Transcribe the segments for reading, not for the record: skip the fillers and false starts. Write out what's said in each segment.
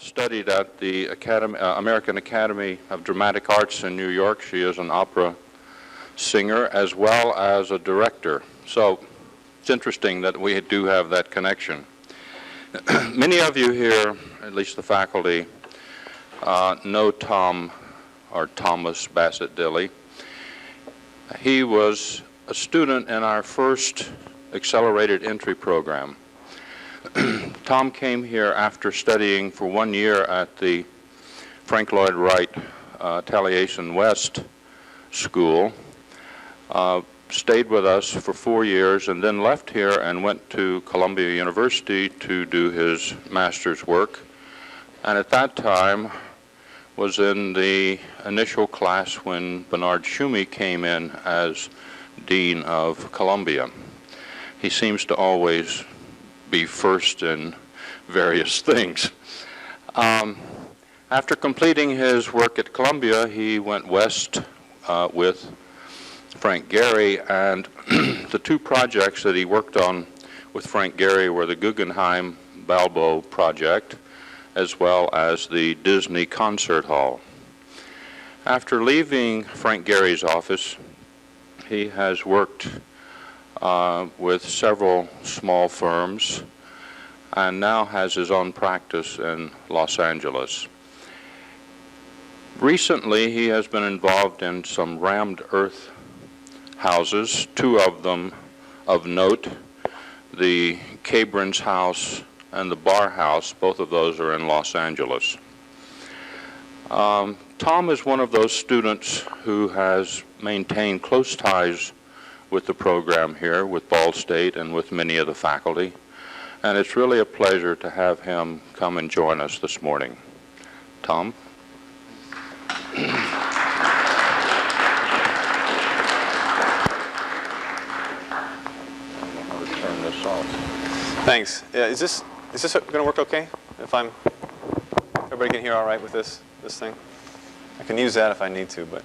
studied at the American Academy of Dramatic Arts in New York. She is an opera singer as well as a director. So it's interesting that we do have that connection. Many of you here, at least the faculty, know Tom, or Thomas Bassett-Dilley. He was a student in our first accelerated entry program. Tom came here after studying for 1 year at the Frank Lloyd Wright Taliesin West School, stayed with us for 4 years, and then left here and went to Columbia University to do his master's work. And at that time was in the initial class when Bernard Schumi came in as Dean of Columbia. He seems to always be first in various things. After completing his work at Columbia, he went west with Frank Gehry, and the two projects that he worked on with Frank Gehry were the Guggenheim Balbo project, as well as the Disney Concert Hall. After leaving Frank Gehry's office, he has worked with several small firms and now has his own practice in Los Angeles. Recently, he has been involved in some rammed earth houses, two of them of note, the Cabrin's House and the Bar House. Both of those are in Los Angeles. Tom is one of those students who has maintained close ties with the program here, with Ball State and with many of the faculty. And it's really a pleasure to have him come and join us this morning. Tom? Thanks. Yeah, is this going to work okay? If everybody can hear all right with this thing? I can use that if I need to, but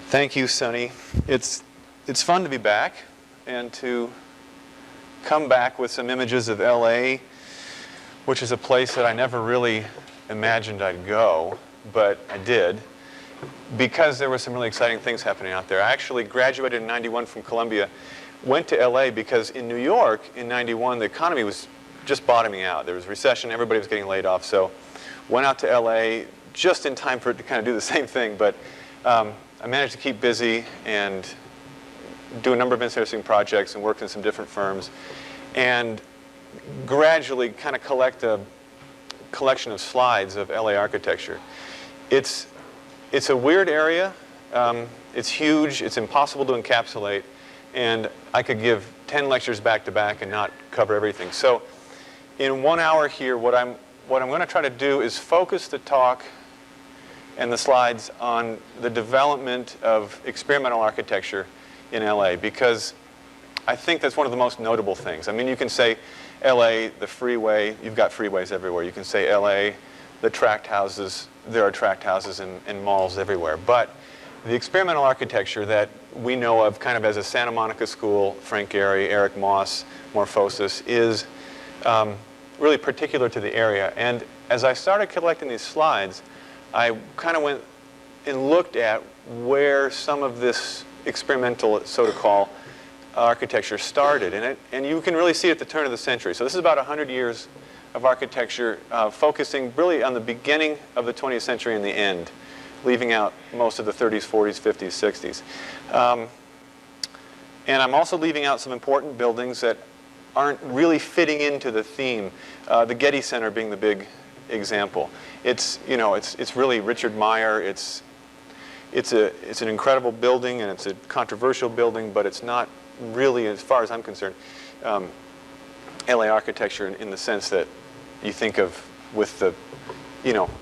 thank you, Sonny. It's fun to be back and to come back with some images of LA, which is a place that I never really imagined I'd go, but I did, because there were some really exciting things happening out there. I actually graduated in '91 from Columbia, went to LA because in New York in '91 the economy was just bottoming out. There was recession, everybody was getting laid off, so went out to LA just in time for it to kind of do the same thing, but I managed to keep busy and do a number of interesting projects and worked in some different firms and gradually kind of collect a collection of slides of LA architecture. It's a weird area. It's huge. It's impossible to encapsulate. And I could give 10 lectures back to back and not cover everything. So in 1 hour here, what I'm going to try to do is focus the talk and the slides on the development of experimental architecture in LA, because I think that's one of the most notable things. I mean, you can say LA, the freeway, you've got freeways everywhere. You can say LA, the tract houses, there are tract houses and malls everywhere. But the experimental architecture that we know of kind of as a Santa Monica school, Frank Gehry, Eric Moss, Morphosis, is really particular to the area. And as I started collecting these slides, I kind of went and looked at where some of this experimental, so to call, architecture started. And you can really see it at the turn of the century. So this is about 100 years of architecture focusing really on the beginning of the 20th century and the end, leaving out most of the 30s, 40s, 50s, 60s. And I'm also leaving out some important buildings that aren't really fitting into the theme. The Getty Center being the big example. It's really Richard Meyer. It's an incredible building, and it's a controversial building, but it's not really, as far as I'm concerned, LA architecture in the sense that you think of with the,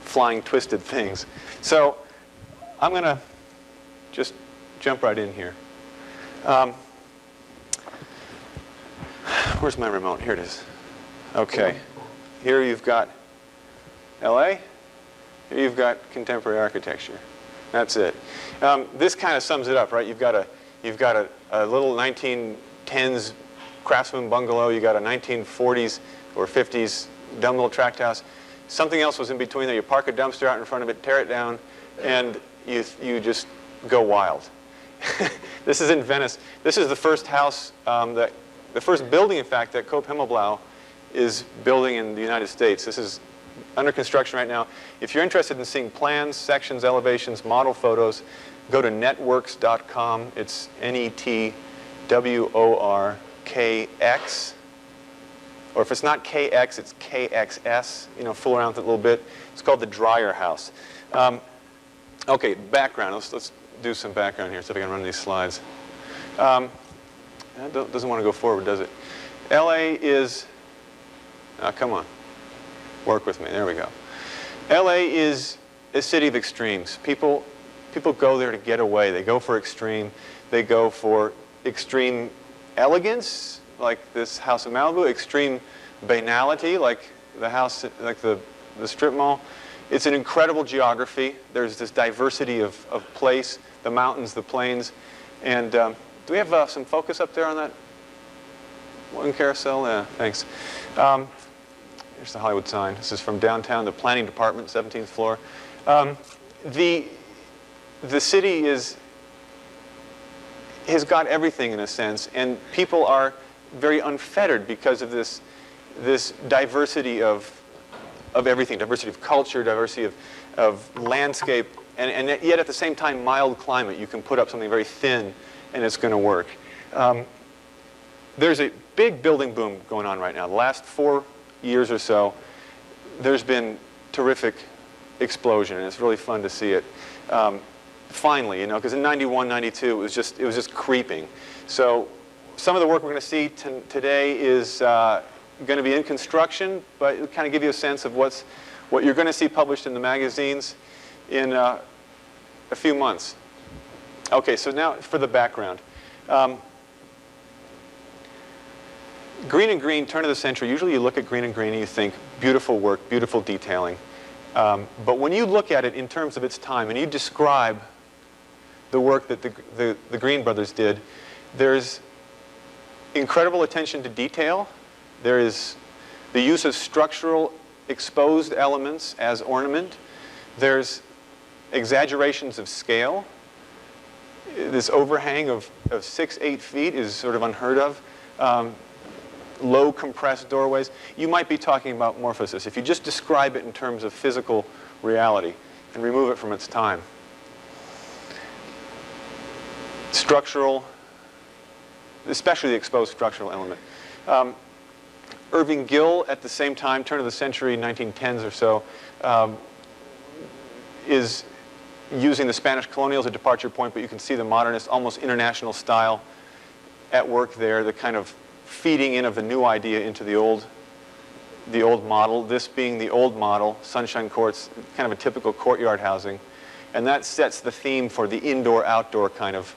flying twisted things. So I'm going to just jump right in here. Where's my remote? Here it is. Okay. Here you've got LA. Here you've got contemporary architecture. That's it. This kind of sums it up, right? You've got a little 1910s craftsman bungalow. You've got a 1940s or 50s dumb little tract house. something else was in between there. You park a dumpster out in front of it, tear it down, and you just go wild. This is in Venice. This is the first house, the first building, in fact, that Coop Himmelblau is building in the United States. This is under construction right now. If you're interested in seeing plans, sections, elevations, model photos, go to networks.com. It's NETWORKX. Or if it's not KX, it's KXS. You know, fool around with it a little bit. It's called the Dreyer House. Okay, background. Let's do some background here so I can run these slides. That doesn't want to go forward, does it? LA is, come on, work with me. There we go. LA is a city of extremes. People go there to get away. They go for extreme. They go for extreme elegance, like this house in Malibu. Extreme banality, like the house, like the strip mall. It's an incredible geography. There's this diversity of place, the mountains, the plains. And do we have some focus up there on that one carousel? Yeah, thanks. Here's the Hollywood sign. This is from downtown, the planning department, 17th floor. The city has got everything in a sense, and people are very unfettered because of this diversity of everything, diversity of culture, diversity of landscape, and yet at the same time mild climate. You can put up something very thin and it's going to work. There's a big building boom going on right now. The last 4 years or so, there's been terrific explosion, and it's really fun to see it. Finally, you know, because in 91, 92, it was just creeping. So some of the work we're going to see today is going to be in construction, but it'll kind of give you a sense of what you're going to see published in the magazines in a few months. Okay, so now for the background. Green and Green, turn of the century. Usually you look at Green and Green and you think beautiful work, beautiful detailing. But when you look at it in terms of its time and you describe the work that the Green brothers did, there's incredible attention to detail. There is the use of structural exposed elements as ornament. There's exaggerations of scale. This overhang of 6-8 feet is sort of unheard of. Low compressed doorways. You might be talking about morphosis if you just describe it in terms of physical reality and remove it from its time. Structural, especially the exposed structural element. Irving Gill, at the same time, turn of the century, 1910s or so, is using the Spanish colonial as a departure point, but you can see the modernist, almost international style at work there, the kind of feeding in of the new idea into the old model. This being the old model, Sunshine Courts, kind of a typical courtyard housing. And that sets the theme for the indoor-outdoor kind of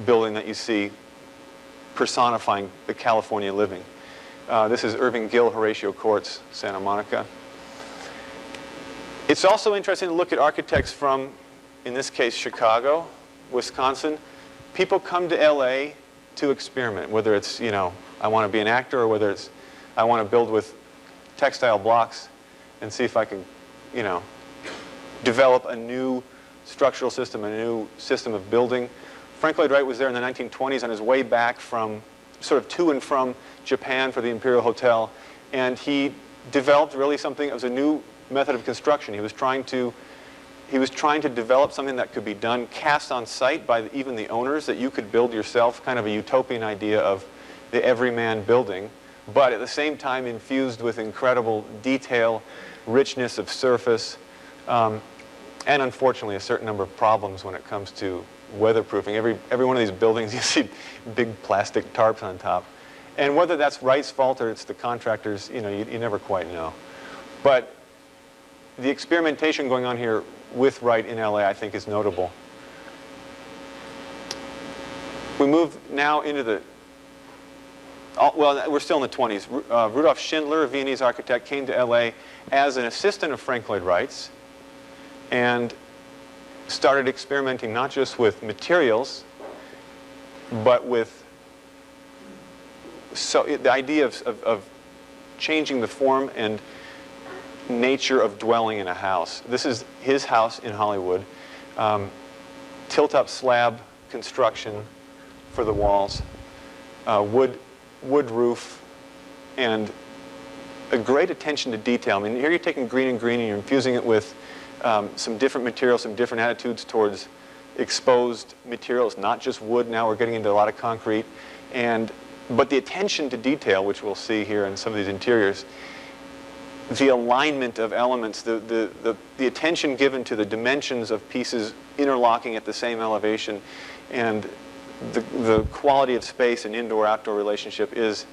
building that you see personifying the California living. This is Irving Gill, Horatio Courts, Santa Monica. It's also interesting to look at architects from, in this case, Chicago, Wisconsin. People come to LA to experiment, whether it's, you know, I want to be an actor, or whether it's I want to build with textile blocks and see if I can, you know, develop a new structural system, a new system of building. Frank Lloyd Wright was there in the 1920s on his way back from, sort of to and from Japan for the Imperial Hotel, and he developed really something. It was a new method of construction. He was trying to develop something that could be done cast on site by even the owners, that you could build yourself, kind of a utopian idea of the everyman building, but at the same time infused with incredible detail, richness of surface, and unfortunately a certain number of problems when it comes to weatherproofing. Every one of these buildings you see big plastic tarps on top. And whether that's Wright's fault or it's the contractors, you know, you never quite know. But the experimentation going on here with Wright in LA, I think, is notable. We move now into the, well, we're still in the 20s. Rudolf Schindler, a Viennese architect, came to LA as an assistant of Frank Lloyd Wright's and started experimenting not just with materials, but with the idea of changing the form and nature of dwelling in a house. This is his house in Hollywood. Tilt-up slab construction for the walls, wood roof, and a great attention to detail. I mean, here you're taking green and green and you're infusing it with some different materials, some different attitudes towards exposed materials, not just wood. Now we're getting into a lot of concrete. But the attention to detail, which we'll see here in some of these interiors, the alignment of elements, the attention given to the dimensions of pieces interlocking at the same elevation, and the quality of space and indoor-outdoor relationship is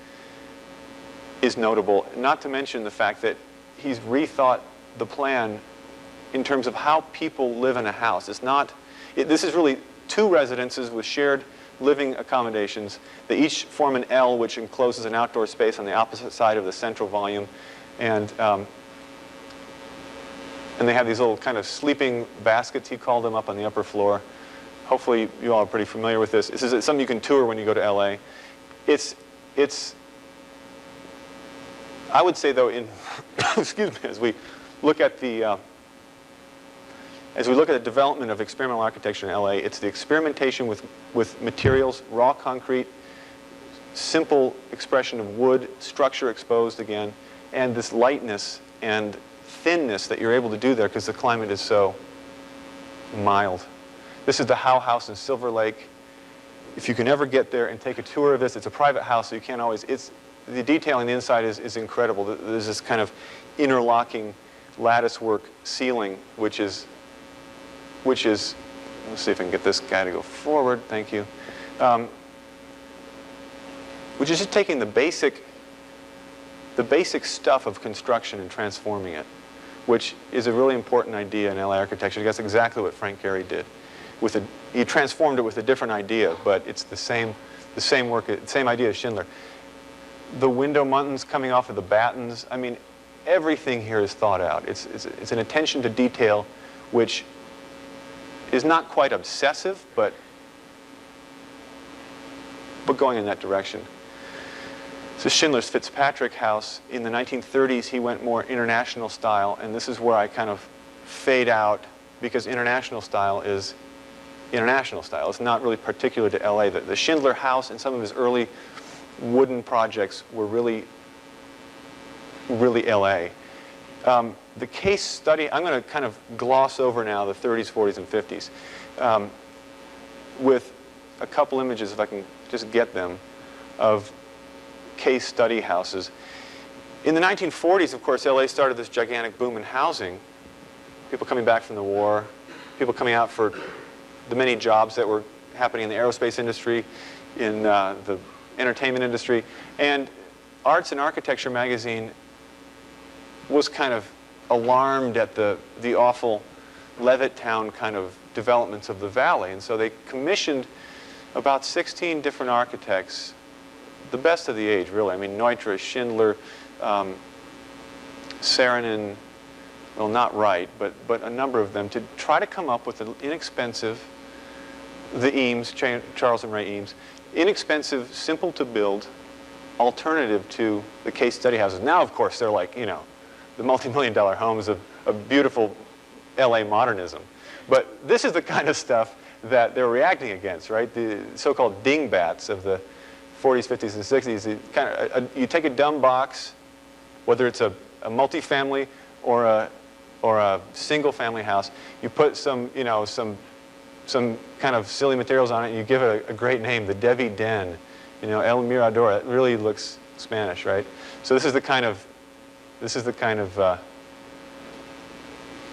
notable. Not to mention the fact that he's rethought the plan in terms of how people live in a house. This is really two residences with shared living accommodations. They each form an L, which encloses an outdoor space on the opposite side of the central volume. And they have these little kind of sleeping baskets, he called them, up on the upper floor. Hopefully you all are pretty familiar with this. This is something you can tour when you go to LA. It's I would say, though, excuse me, as we look at the development of experimental architecture in LA, it's the experimentation with materials, raw concrete, simple expression of wood, structure exposed again, and this lightness and thinness that you're able to do there because the climate is so mild. This is the Howe House in Silver Lake. If you can ever get there and take a tour of this, it's a private house, so you can't always, the detail on the inside is incredible. There's this kind of interlocking latticework ceiling, which is, let's see if I can get this guy to go forward, thank you, which is just taking the basic stuff of construction and transforming it, which is a really important idea in LA architecture. That's exactly what Frank Gehry did. He transformed it with a different idea, but it's the same work, same idea as Schindler. The window muntins coming off of the battens, I mean, everything here is thought out. It's an attention to detail which is not quite obsessive, but going in that direction. So Schindler's Fitzpatrick House, in the 1930s, he went more international style, and this is where I kind of fade out, because international style is international style. It's not really particular to LA. The Schindler House and some of his early wooden projects were really LA. The case study, I'm going to kind of gloss over now the 30s, 40s, and 50s with a couple images, if I can just get them, of case study houses. In the 1940s, of course, LA started this gigantic boom in housing. People coming back from the war, people coming out for the many jobs that were happening in the aerospace industry, in the entertainment industry. And Arts and Architecture magazine was kind of alarmed at the awful Levittown kind of developments of the valley. And so they commissioned about 16 different architects, the best of the age, really. I mean, Neutra, Schindler, Saarinen, well, not Wright, but a number of them, to try to come up with an inexpensive, the Eames, Charles and Ray Eames, inexpensive, simple to build alternative to the case study houses. Now, of course, they're like, you know, the multi-million-dollar homes of beautiful LA modernism. But this is the kind of stuff that they're reacting against, right? The so-called dingbats of the 40s, 50s, and 60s. You take a dumb box, whether it's a multifamily or a single-family house. You put some kind of silly materials on it, and you give it a great name, the Devi Den, El Mirador. It really looks Spanish, right? So this is the kind of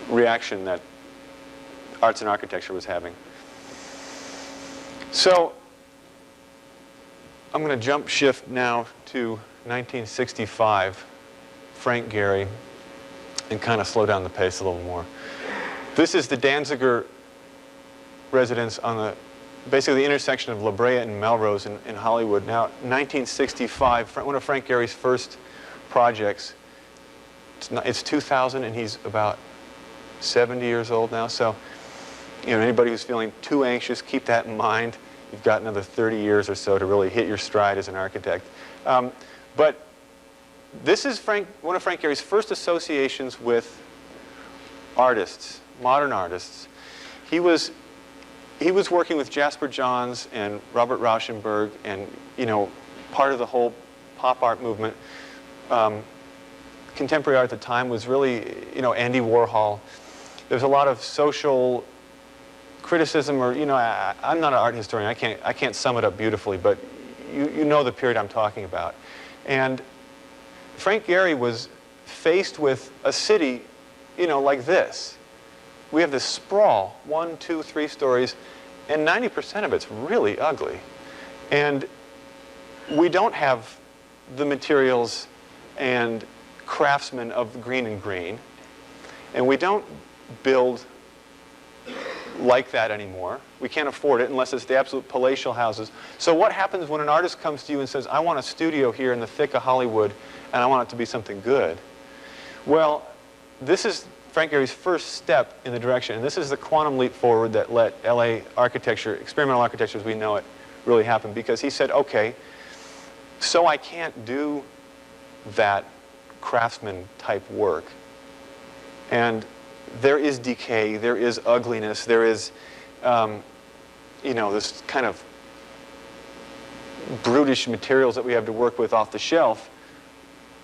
reaction that Arts and Architecture was having. So I'm going to jump shift now to 1965, Frank Gehry, and kind of slow down the pace a little more. This is the Danziger residence on basically the intersection of La Brea and Melrose in Hollywood. Now, 1965, one of Frank Gehry's first projects. It's 2000, and he's about 70 years old now. So, anybody who's feeling too anxious, keep that in mind. You've got another 30 years or so to really hit your stride as an architect. But this is one of Frank Gehry's first associations with artists, modern artists. He was working with Jasper Johns and Robert Rauschenberg, and part of the whole pop art movement. Contemporary art at the time was really, Andy Warhol. There's a lot of social criticism, or I'm not an art historian. I can't sum it up beautifully, but you know the period I'm talking about. And Frank Gehry was faced with a city, like this. We have this sprawl, 1, 2, 3 stories, and 90% of it's really ugly. And we don't have the materials and craftsmen of green and green, and we don't build like that anymore. We can't afford it unless it's the absolute palatial houses. So what happens when an artist comes to you and says, I want a studio here in the thick of Hollywood, and I want it to be something good? Well, this is Frank Gehry's first step in the direction, and this is the quantum leap forward that let LA architecture, experimental architecture as we know it, really happen, because he said, okay, so I can't do that craftsman type work. And there is decay, there is ugliness, there is, this kind of brutish materials that we have to work with off the shelf.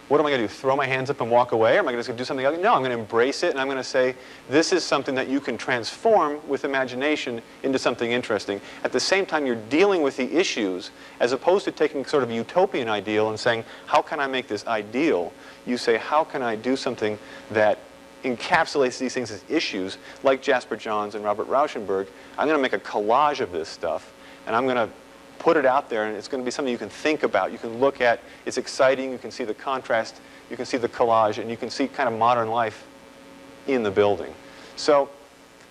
What am I going to do? Throw my hands up and walk away? Or am I just going to do something ugly? No, I'm going to embrace it, and I'm going to say, this is something that you can transform with imagination into something interesting. At the same time, you're dealing with the issues, as opposed to taking sort of a utopian ideal and saying, how can I make this ideal? You say, how can I do something that encapsulates these things as issues, like Jasper Johns and Robert Rauschenberg? I'm going to make a collage of this stuff, and I'm going to put it out there, and it's going to be something you can think about, you can look at. It's exciting, you can see the contrast, you can see the collage, and you can see kind of modern life in the building. So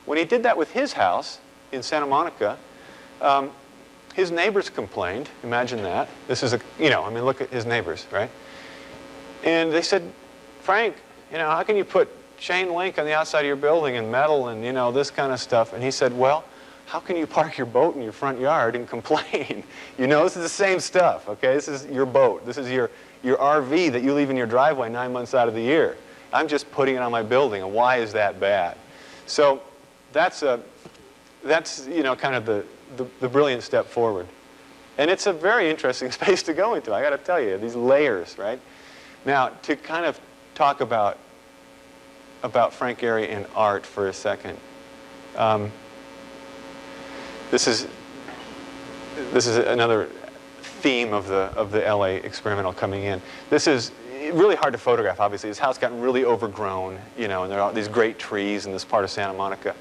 when he did that with his house in Santa Monica, his neighbors complained. Imagine that. This is look at his neighbors, right? And they said, Frank, how can you put chain link on the outside of your building and metal and, this kind of stuff? And he said, well, how can you park your boat in your front yard and complain? This is the same stuff, okay? This is your boat. This is your RV that you leave in your driveway 9 months out of the year. I'm just putting it on my building, and why is that bad? So that's kind of the brilliant step forward. And it's a very interesting space to go into, I got to tell you, these layers, right? Now, to kind of talk about Frank Gehry and art for a second. This is another theme of the LA experimental coming in. This is really hard to photograph, obviously. His house got really overgrown, and there are these great trees in this part of Santa Monica.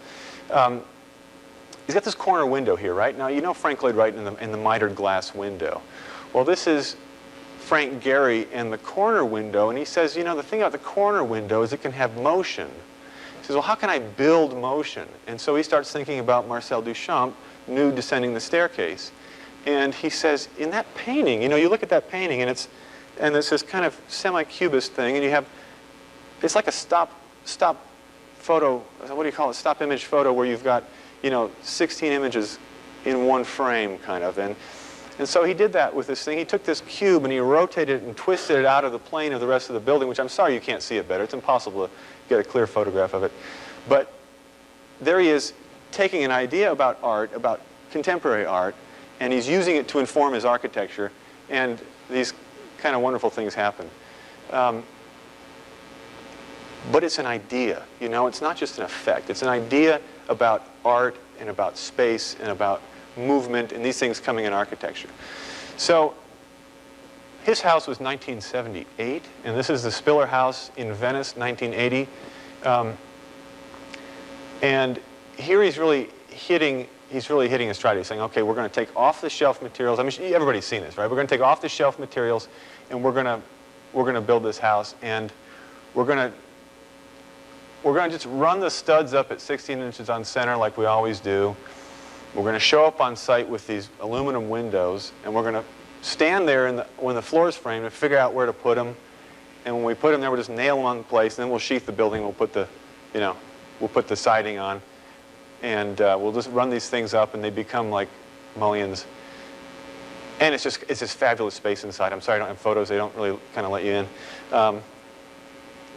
He's got this corner window here, right? Now, Frank Lloyd Wright in the mitered glass window. Well, this is Frank Gehry and the corner window, and he says, the thing about the corner window is it can have motion. He says, well, how can I build motion? And so he starts thinking about Marcel Duchamp, nude descending the staircase. And he says, in that painting, you look at that painting, and it's this kind of semi-cubist thing, and it's like a stop photo, what do you call it, stop image photo, where you've got, 16 images in one frame, kind of. And so he did that with this thing. He took this cube and he rotated it and twisted it out of the plane of the rest of the building, which I'm sorry you can't see it better. It's impossible to get a clear photograph of it. But there he is, taking an idea about art, about contemporary art, and he's using it to inform his architecture, and these kind of wonderful things happen. But it's an idea, it's not just an effect. It's an idea about art and about space and about movement and these things coming in architecture. So his house was 1978, and this is the Spiller House in Venice, 1980. And here he's really hitting his stride. He's saying, okay, we're going to take off-the-shelf materials. I mean, everybody's seen this, right? We're going to take off-the-shelf materials, and we're going to build this house, and we're going to just run the studs up at 16 inches on center like we always do. We're going to show up on site with these aluminum windows, and we're going to stand there when the floor is framed and figure out where to put them. And when we put them there, we'll just nail them on place, and then we'll sheath the building. We'll put the siding on, and we'll just run these things up, and they become like mullions. And it's this fabulous space inside. I'm sorry I don't have photos. They don't really kind of let you in.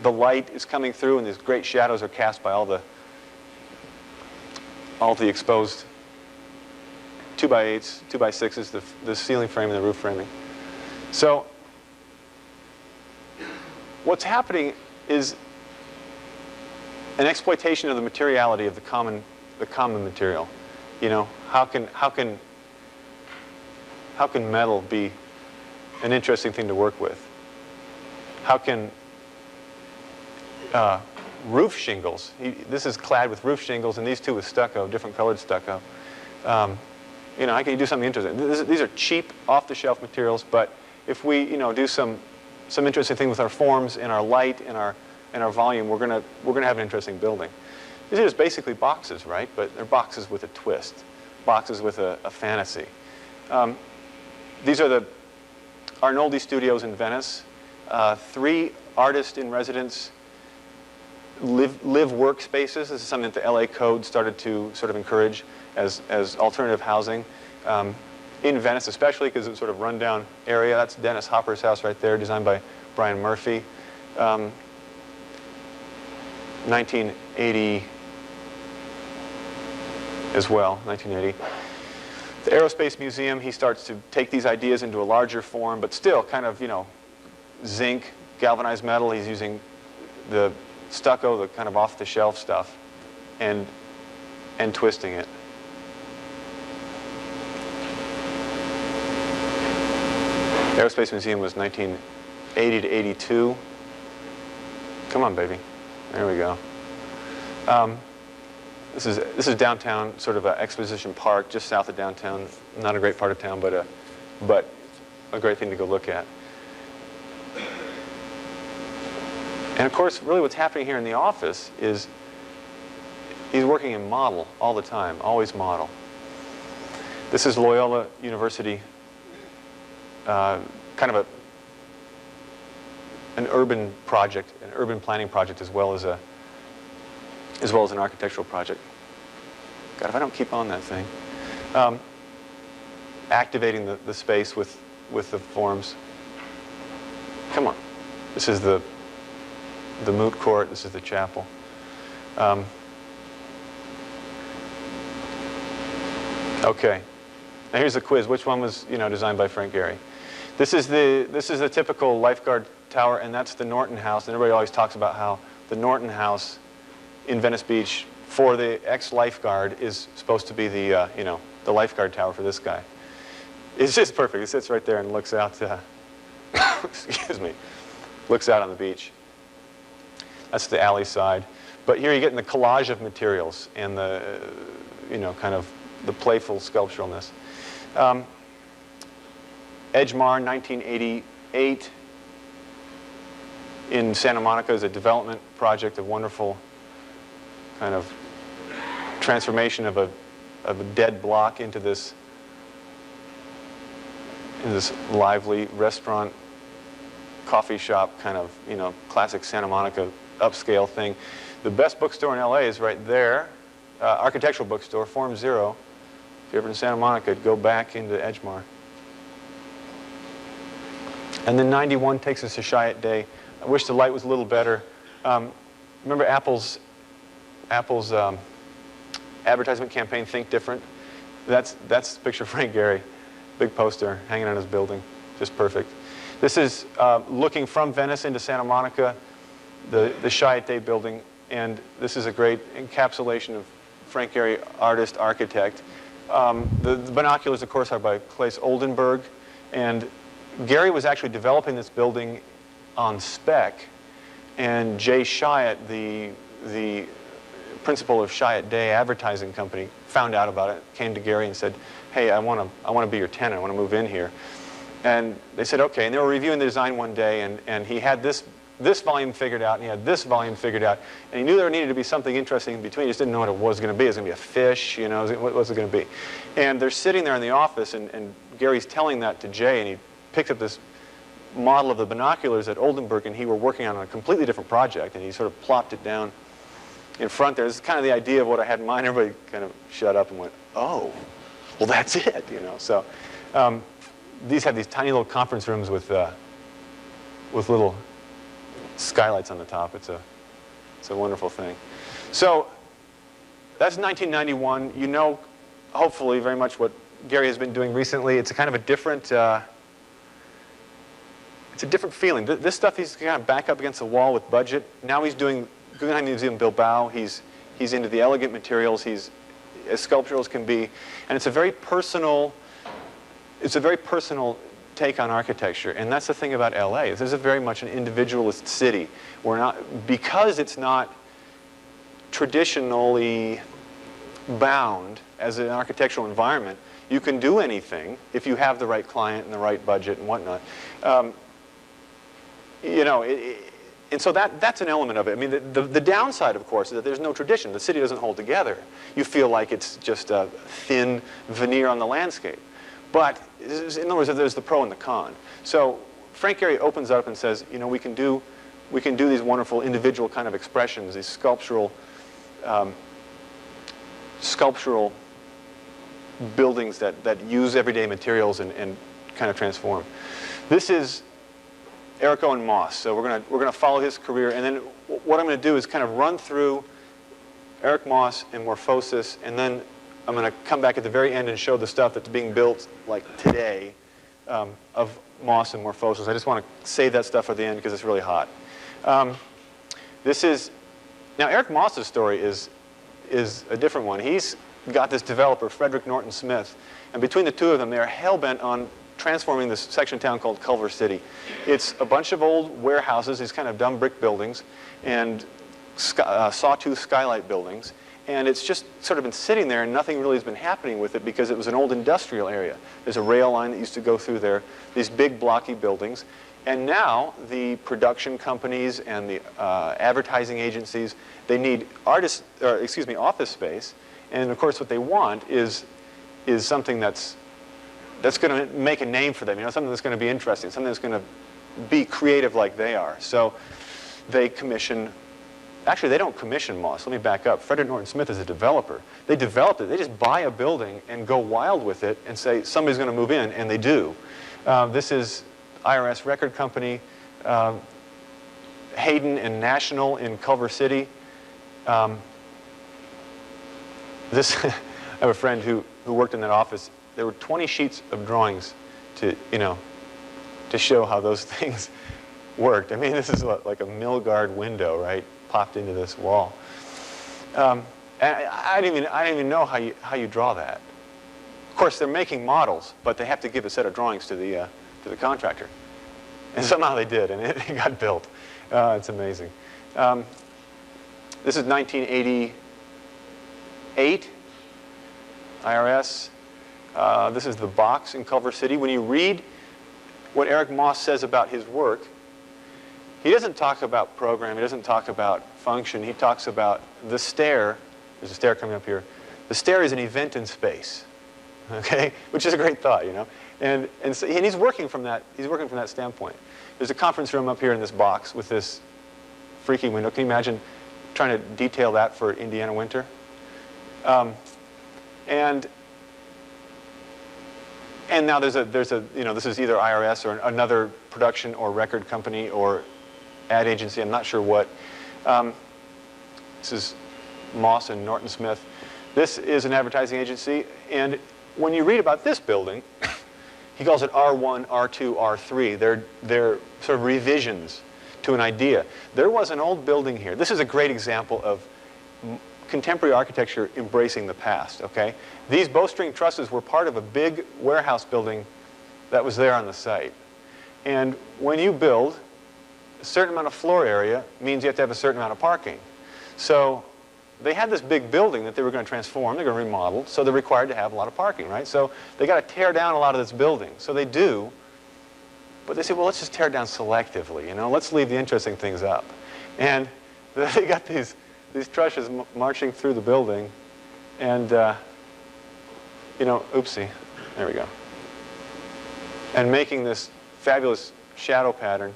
The light is coming through, and these great shadows are cast by all the exposed 2x8s, 2x6s, the ceiling frame and the roof framing. So what's happening is an exploitation of the materiality of the common material. You know, how can metal be an interesting thing to work with? How can roof shingles? This is clad with roof shingles, and these two with stucco, different colored stucco. You know, how can you do something interesting? These are cheap, off-the-shelf materials, but if we, you know, do some interesting thing with our forms and our light and our volume, we're gonna have an interesting building. These are just basically boxes, right? But they're boxes with a twist, boxes with a fantasy. These are the Arnoldi studios in Venice. 3 artists in residence live workspaces. This is something that the LA Code started to sort of encourage as alternative housing. In Venice especially, because it's sort of rundown area. That's Dennis Hopper's house right there, designed by Brian Murphy. 1980 as well, 1980. The Aerospace Museum, he starts to take these ideas into a larger form, but still kind of, you know, zinc, galvanized metal. He's using the stucco, the kind of off-the-shelf stuff, and twisting it. The Aerospace Museum was 1980 to 82. Come on, baby. There we go. This is downtown, sort of an exposition park, just south of downtown. Not a great part of town, but a great thing to go look at. And of course, really what's happening here in the office is he's working in model all the time, always model. This is Loyola University, kind of an urban project, an urban planning project, as well as an architectural project. God, if I don't keep on that thing. Activating the space with the forms. Come on. This is the moot court. This is the chapel. Okay. Now here's the quiz. Which one was, you know, designed by Frank Gehry? This is the typical lifeguard tower, and that's the Norton House. And everybody always talks about how the Norton House in Venice Beach for the ex-lifeguard is supposed to be the you know, the lifeguard tower for this guy. It's just perfect. It sits right there and looks out. Excuse me. Looks out on the beach. That's the alley side. But here you're getting the collage of materials and the, you know, kind of the playful sculpturalness. Edgemar, 1988, in Santa Monica, is a development project, a wonderful kind of transformation of a dead block into this lively restaurant, coffee shop kind of, you know, classic Santa Monica upscale thing. The best bookstore in LA is right there, architectural bookstore, Form Zero. If you're ever in Santa Monica, go back into Edgemar. And then 91 takes us to Chiat Day. I wish the light was a little better. Remember Apple's advertisement campaign, Think Different? That's a picture of Frank Gehry. Big poster hanging on his building. Just perfect. This is looking from Venice into Santa Monica, the Chiat Day building. And this is a great encapsulation of Frank Gehry, artist, architect. The binoculars, of course, are by Claes Oldenburg. And Gehry was actually developing this building on spec. And Jay Chiat, the principal of Chiat Day Advertising Company, found out about it, came to Gehry and said, hey, I want to be your tenant, I want to move in here. And they said, okay. And they were reviewing the design one day, and he had this volume figured out, and he had this volume figured out, and he knew there needed to be something interesting in between. He just didn't know what it was going to be. It was going to be a fish, you know, what was it going to be? And they're sitting there in the office, and Gary's telling that to Jay, and he picked up this model of the binoculars that Oldenburg and he were working on a completely different project, and he sort of plopped it down in front there. This is kind of the idea of what I had in mind. Everybody kind of shut up and went, oh, well, that's it, you know. So these have these tiny little conference rooms with little skylights on the top. It's a wonderful thing. So that's 1991. You know, hopefully, very much what Gary has been doing recently. It's a kind of a different, it's a different feeling. This stuff, he's kind of back up against the wall with budget. Now he's doing Guggenheim Museum Bilbao. He's into the elegant materials. He's as sculptural as can be, and it's a very personal take on architecture. And that's the thing about LA. This is very much an individualist city. Because it's not traditionally bound as an architectural environment, you can do anything if you have the right client and the right budget and whatnot. And so that's an element of it. I mean, the downside, of course, is that there's no tradition. The city doesn't hold together. You feel like it's just a thin veneer on the landscape. But in other words, there's the pro and the con. So Frank Gehry opens up and says, you know, we can do these wonderful individual kind of expressions, these sculptural buildings that use everyday materials and kind of transform. This is Eric Owen Moss. So we're gonna follow his career, and then what I'm going to do is kind of run through Eric Moss and Morphosis, and then I'm going to come back at the very end and show the stuff that's being built like today of Moss and Morphosis. I just want to save that stuff for the end because it's really hot. Now Eric Moss's story is a different one. He's got this developer, Frederick Norton Smith, and between the two of them, they're hell-bent on transforming this section of town called Culver City. It's a bunch of old warehouses, these kind of dumb brick buildings, and sawtooth skylight buildings. And it's just sort of been sitting there, and nothing really has been happening with it because it was an old industrial area. There's a rail line that used to go through there, these big blocky buildings. And now the production companies and the advertising agencies, they need office space. And of course what they want is something that's going to make a name for them, something that's going to be interesting, something that's going to be creative like they are. So they commission, actually they don't commission Moss, let me back up. Frederick Norton Smith is a developer. They developed it, they just buy a building and go wild with it and say somebody's going to move in, and they do. This is IRS Record Company, Hayden and National in Culver City. I have a friend who worked in that office. There were 20 sheets of drawings to show how those things worked. I mean, this is like a mill guard window, right, popped into this wall. And I didn't even know how you draw that. Of course, they're making models, but they have to give a set of drawings to the contractor. And somehow they did, and it got built. It's amazing. This is 1988, IRS. This is the box in Culver City. When you read what Eric Moss says about his work, he doesn't talk about program, he doesn't talk about function, he talks about the stair. There's a stair coming up here. The stair is an event in space, okay? Which is a great thought, And he's working from that standpoint. There's a conference room up here in this box with this freaky window. Can you imagine trying to detail that for Indiana winter? And now this is either IRS or another production or record company or ad agency. I'm not sure what. This is Moss and Norton Smith. This is an advertising agency, and when you read about this building, he calls it R1, R2, R3. They're sort of revisions to an idea. There was an old building here. This is a great example of contemporary architecture embracing the past, okay? These bowstring trusses were part of a big warehouse building that was there on the site. And when you build, a certain amount of floor area means you have to have a certain amount of parking. So they had this big building that they were going to transform, they're going to remodel, so they're required to have a lot of parking, right? So they got to tear down a lot of this building. So they do, but they say, well, let's just tear down selectively, let's leave the interesting things up. And they got these trusses marching through the building, and, oopsie, there we go. And making this fabulous shadow pattern.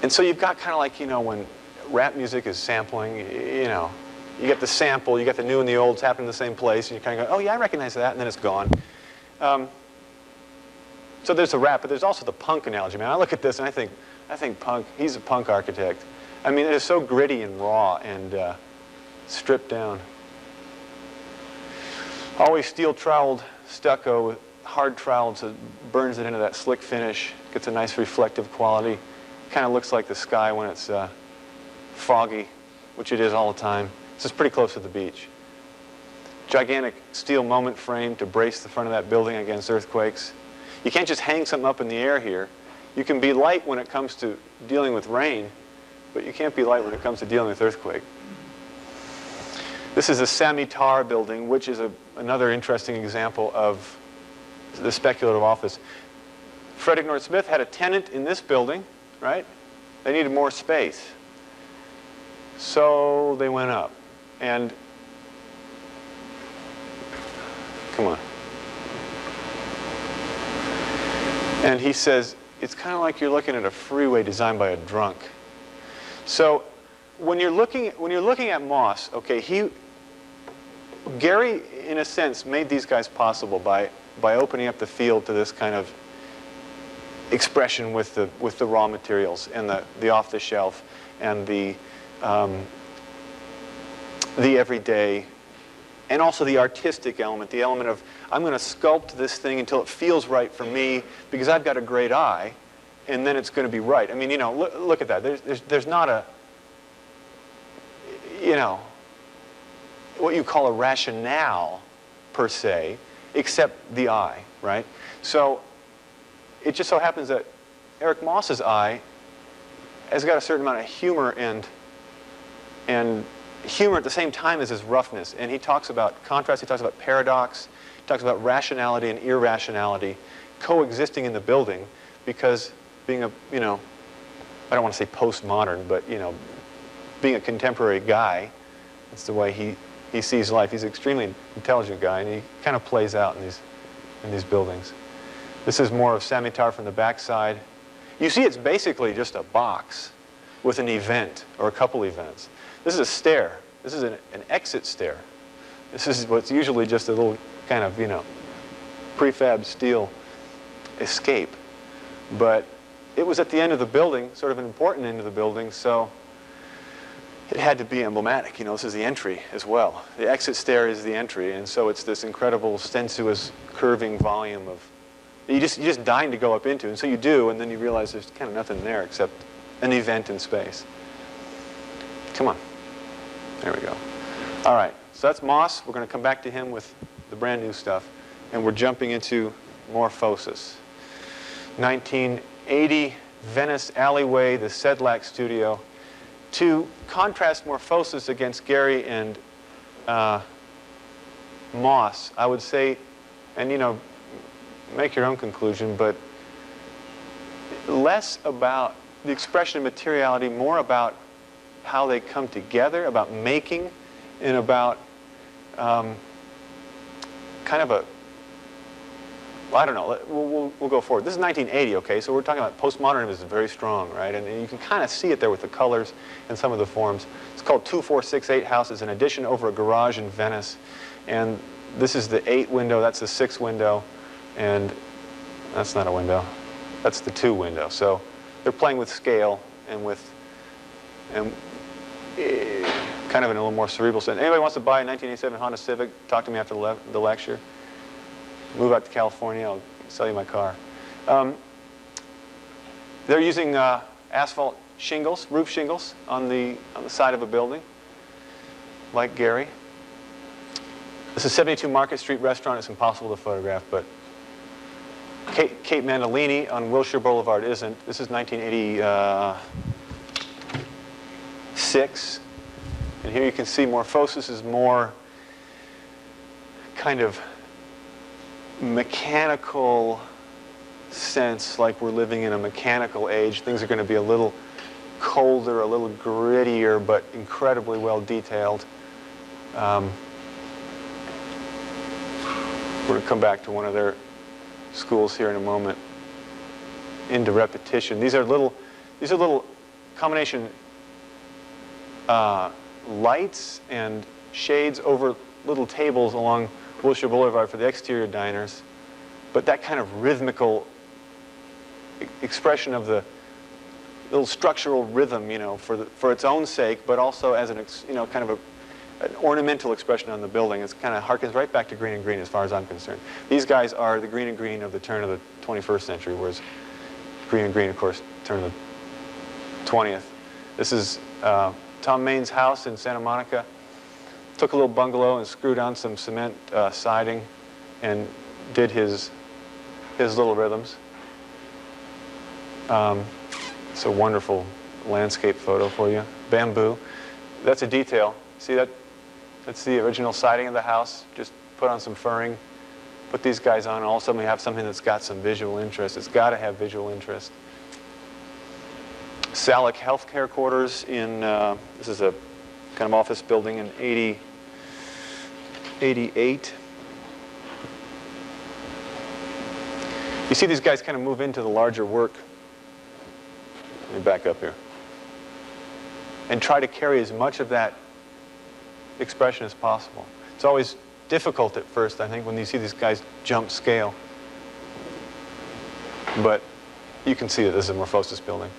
And so you've got kind of like, when rap music is sampling, you get the sample, you get the new and the old, it's happening in the same place, and you kind of go, oh yeah, I recognize that, and then it's gone. So there's the rap, but there's also the punk analogy. Man, I look at this and I think punk, he's a punk architect. I mean, it is so gritty and raw and stripped down. Always steel troweled stucco with hard troweled, so it burns it into that slick finish. Gets a nice reflective quality. Kind of looks like the sky when it's foggy, which it is all the time. This is pretty close to the beach. Gigantic steel moment frame to brace the front of that building against earthquakes. You can't just hang something up in the air here. You can be light when it comes to dealing with rain, but you can't be light when it comes to dealing with earthquake. This is the Samitar building, which is another interesting example of the speculative office. Frederick North Smith had a tenant in this building, right? They needed more space. So they went up. And come on. And he says, it's kind of like you're looking at a freeway designed by a drunk. So when you're looking at Moss, okay, Gary, in a sense, made these guys possible by opening up the field to this kind of expression with the raw materials and the off-the-shelf and the everyday, and also the artistic element, the element of I'm going to sculpt this thing until it feels right for me because I've got a great eye, and then it's going to be right. I mean, you know, look at that. There's not a, you know, what you call a rationale per se, except the eye, right? So it just so happens that Eric Moss's eye has got a certain amount of humor and humor at the same time as his roughness. And he talks about contrast, he talks about paradox, he talks about rationality and irrationality coexisting in the building because being a, you know, I don't want to say postmodern, but, you know, being a contemporary guy, that's the way he sees life. He's an extremely intelligent guy, and he kind of plays out in these buildings. This is more of Samitar from the backside. You see it's basically just a box with an event or a couple events. This is a stair. This is an exit stair. This is what's usually just a little kind of, you know, prefab steel escape. But it was at the end of the building, sort of an important end of the building, so it had to be emblematic. You know, this is the entry as well. The exit stair is the entry, and so it's this incredible sensuous curving volume of you're just dying to go up into, and so you do, and then you realize there's kind of nothing there except an event in space. Come on. There we go. All right, so that's Moss. We're going to come back to him with the brand new stuff, and we're jumping into Morphosis. 1980, Venice alleyway, the Sedlak studio. To contrast Morphosis against Gary and Moss, I would say, and you know, make your own conclusion, but less about the expression of materiality, more about how they come together, about making, and about kind of a, well, I don't know, we'll go forward. This is 1980, okay, so we're talking about postmodernism is very strong, right? And you can kind of see it there with the colors and some of the forms. It's called 2468 House. It's an addition over a garage in Venice. And this is the 8 window, that's the 6 window, and that's not a window. That's the 2 window. So they're playing with scale and with kind of in a little more cerebral sense. Anybody wants to buy a 1987 Honda Civic, talk to me after the lecture. Move out to California, I'll sell you my car. They're using asphalt shingles, roof shingles, on the side of a building, like Gary. This is 72 Market Street restaurant. It's impossible to photograph, but Kate Mandolini on Wilshire Boulevard isn't. This is 1986. And here you can see Morphosis is more kind of mechanical sense, like we're living in a mechanical age. Things are going to be a little colder, a little grittier, but incredibly well detailed. We're going to come back to one of their schools here in a moment. Into repetition. These are little combination lights and shades over little tables along Wilshire Boulevard for the exterior diners. But that kind of rhythmical expression of the little structural rhythm, for its own sake, but also as an kind of an ornamental expression on the building. It kind of harkens right back to green and green as far as I'm concerned. These guys are the green and green of the turn of the 21st century, whereas green and green, of course, turn of the 20th. This is Tom Maine's house in Santa Monica. Took a little bungalow and screwed on some cement siding and did his little rhythms. It's a wonderful landscape photo for you. Bamboo. That's a detail. See that? That's the original siding of the house. Just put on some furring. Put these guys on, and all of a sudden we have something that's got some visual interest. It's got to have visual interest. Salic Healthcare Quarters in, this is a kind of office building in 88. You see these guys kind of move into the larger work. Let me back up here. And try to carry as much of that expression as possible. It's always difficult at first, I think, when you see these guys jump scale. But you can see that this is a Morphosis building.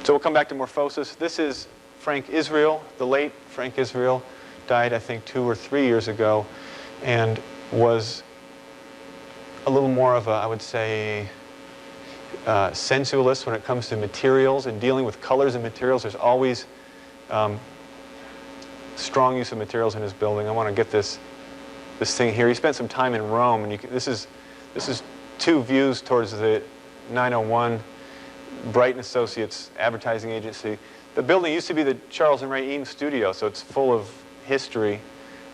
So we'll come back to Morphosis. This is Frank Israel. The late Frank Israel died, I think, 2 or 3 years ago, and was a little more of a, I would say, sensualist when it comes to materials and dealing with colors and materials. There's always strong use of materials in his building. I want to get this thing here. He spent some time in Rome, and this is 2 views towards the 901 Brighton Associates advertising agency. The building used to be the Charles and Ray Eaton studio, so it's full of history.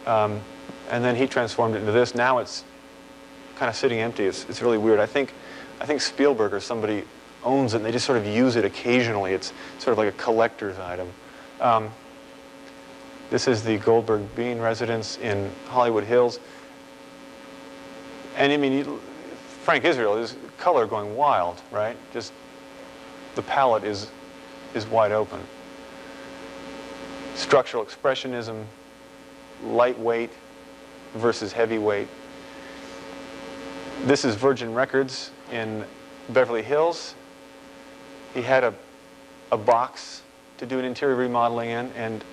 And then he transformed it into this. Now it's kind of sitting empty. It's really weird. I think Spielberg or somebody owns it, and they just sort of use it occasionally. It's sort of like a collector's item. This is the Goldberg Beene residence in Hollywood Hills. And I mean, Frank Israel is color going wild, right? Just the palette is wide open. Structural expressionism, lightweight versus heavyweight. This is Virgin Records in Beverly Hills. He had a box to do an interior remodeling in and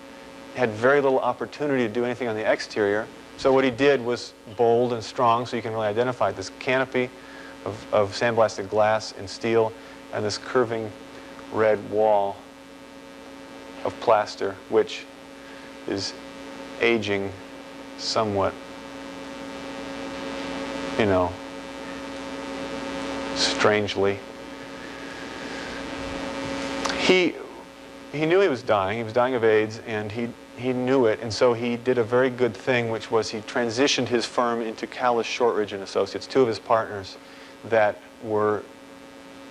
had very little opportunity to do anything on the exterior. So what he did was bold and strong, so you can really identify this canopy of sandblasted glass and steel and this curving red wall of plaster, which is aging somewhat, strangely. He knew he was dying. He was dying of AIDS, and he knew it, and so he did a very good thing, which was he transitioned his firm into Callis Shortridge and Associates, 2 of his partners that were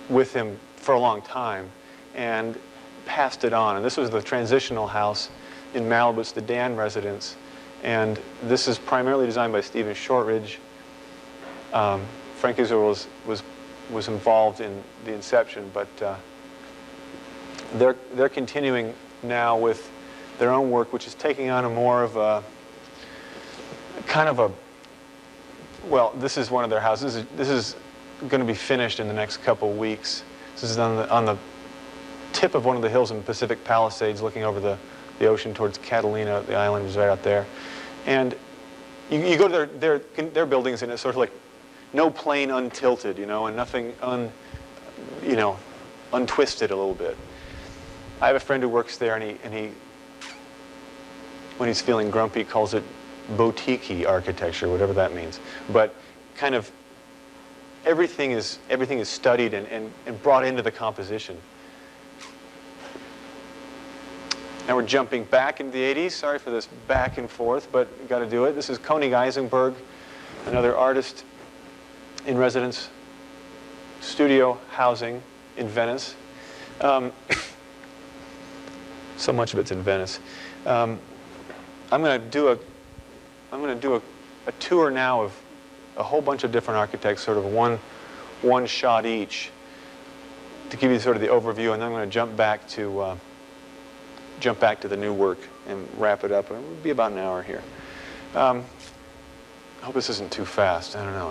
with him for a long time, and passed it on. And this was the transitional house in Malibu. It's the Dan residence, and this is primarily designed by Stephen Shortridge. Frank Israel was involved in the inception, but they're continuing now with their own work, which is taking on a more of a kind of a, well, this is one of their houses. This is going to be finished in the next couple weeks. This is on the tip of one of the hills in Pacific Palisades, looking over the ocean towards Catalina. The island is right out there, and you go to their buildings, and it's sort of like no plane untilted, and nothing untwisted a little bit. I have a friend who works there, and he when he's feeling grumpy, calls it boutique-y architecture, whatever that means. But kind of everything is studied and brought into the composition. Now we're jumping back into the 80s. Sorry for this back and forth, but got to do it. This is Koenig Eisenberg, another artist in residence studio housing in Venice. So much of it's in Venice. I'm going to do a tour now of a whole bunch of different architects, sort of one shot each, to give you sort of the overview, and then I'm going to jump back to the new work and wrap it up. It'll be about an hour here. I hope this isn't too fast. I don't know.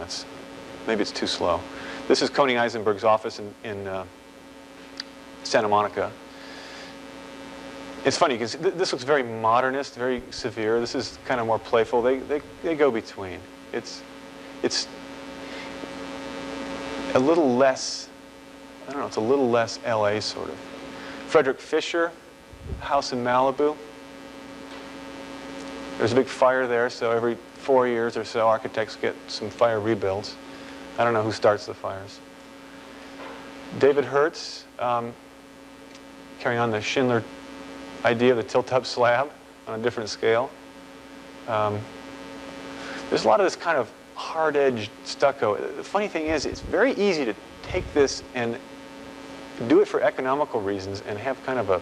Maybe it's too slow. This is Koenig Eisenberg's office in Santa Monica. It's funny because this looks very modernist, very severe. This is kind of more playful. They go between. It's a little less, I don't know, it's a little less LA sort of. Frederick Fisher, house in Malibu. There's a big fire there, so every 4 years or so, architects get some fire rebuilds. I don't know who starts the fires. David Hertz, carrying on the Schindler idea of the tilt-up slab on a different scale. There's a lot of this kind of hard-edged stucco. The funny thing is, it's very easy to take this and do it for economical reasons and have kind of a,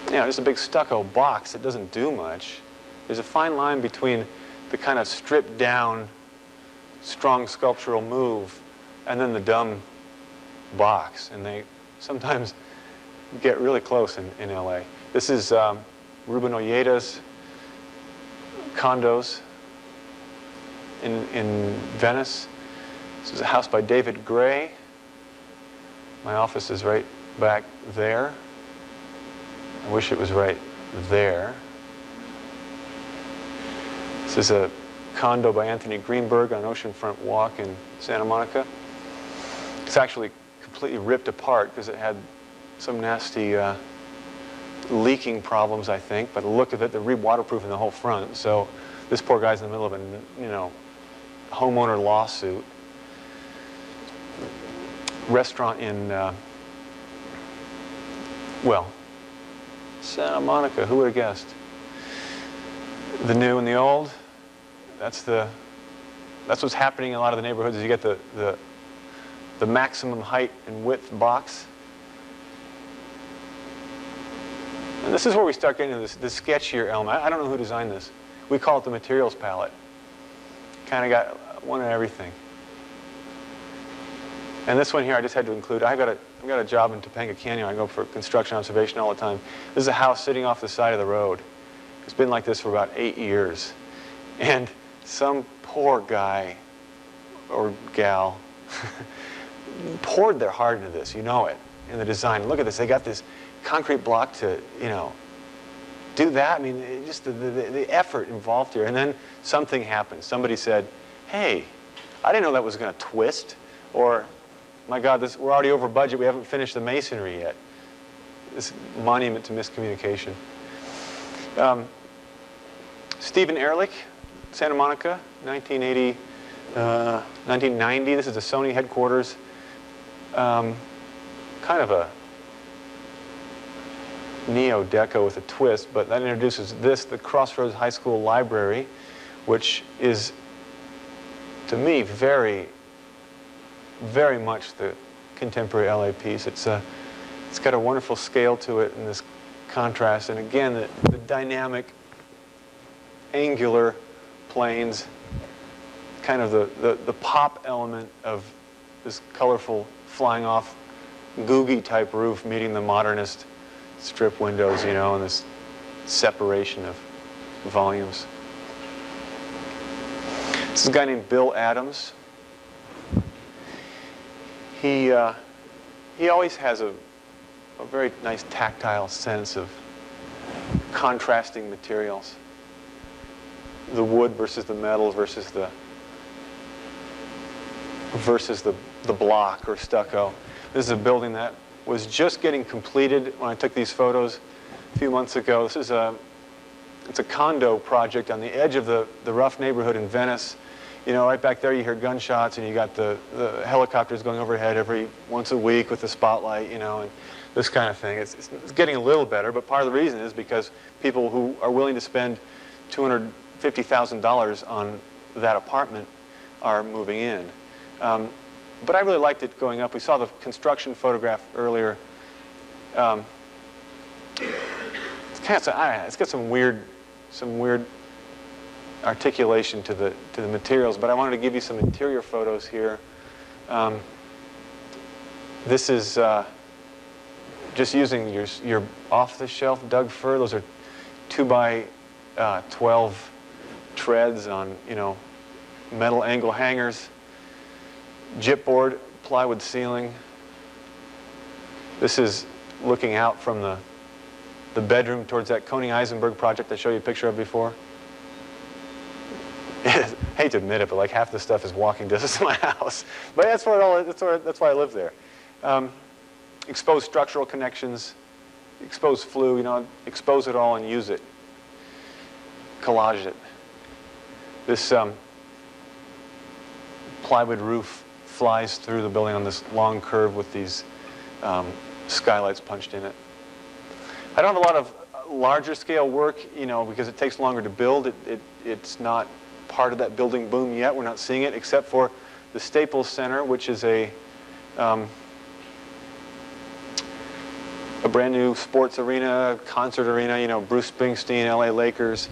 just a big stucco box that doesn't do much. There's a fine line between the kind of stripped down, strong sculptural move and then the dumb box. And they sometimes get really close in LA. This is Ruben Olleda's condos in Venice. This is a house by David Gray. My office is right back there. I wish it was right there. This is a condo by Anthony Greenberg on Oceanfront Walk in Santa Monica. It's actually completely ripped apart because it had some nasty leaking problems, I think. By the look of it, they're re-waterproofing the whole front. So this poor guy's in the middle of a, homeowner lawsuit. Restaurant in, Santa Monica. Who would have guessed? The new and the old. That's what's happening in a lot of the neighborhoods. Is you get the maximum height and width box. And this is where we start getting into the sketchier element. I don't know who designed this. We call it the materials palette. Kind of got one of everything. And this one here I just had to include. I've got a job in Topanga Canyon. I go for construction observation all the time. This is a house sitting off the side of the road. It's been like this for about 8 years. And some poor guy or gal poured their heart into this, in the design. Look at this. They got this concrete block to, do that. I mean, just the effort involved here. And then something happened. Somebody said, hey, I didn't know that was going to twist. Or, my God, we're already over budget. We haven't finished the masonry yet. This monument to miscommunication. Stephen Ehrlich, Santa Monica, 1990. This is the Sony headquarters. Kind of a neo-deco with a twist, but that introduces the Crossroads High School Library, which is, to me, very, very much the contemporary LA piece. It's got a wonderful scale to it and this contrast, and again, the dynamic, angular planes, kind of the pop element of this colorful, flying off, googie type roof meeting the modernist strip windows, and this separation of volumes. This is a guy named Bill Adams. He always has a very nice tactile sense of contrasting materials. The wood versus the metal versus the block or stucco. This is a building that was just getting completed when I took these photos a few months ago. This is it's a condo project on the edge of the rough neighborhood in Venice. Right back there you hear gunshots and you got the helicopters going overhead once a week with the spotlight, and this kind of thing. It's getting a little better, but part of the reason is because people who are willing to spend $250,000 on that apartment are moving in. But I really liked it going up. We saw the construction photograph earlier. It's got some weird articulation to the materials, but I wanted to give you some interior photos here. This is just using your off-the-shelf Doug fir. Those are 2x12 treads on metal angle hangers. gypboard, plywood ceiling. This is looking out from the bedroom towards that Koenig Eisenberg project I showed you a picture of before. I hate to admit it, but like half the stuff is walking distance to my house. But that's why I live there. Expose structural connections, expose flue, you know, expose it all and use it. Collage it. This plywood roof flies through the building on this long curve with these skylights punched in it. I don't have a lot of larger scale work, you know, because it takes longer to build. It's not part of that building boom yet. We're not seeing it except for the Staples Center, which is a brand new sports arena, concert arena, you know, Bruce Springsteen, LA Lakers.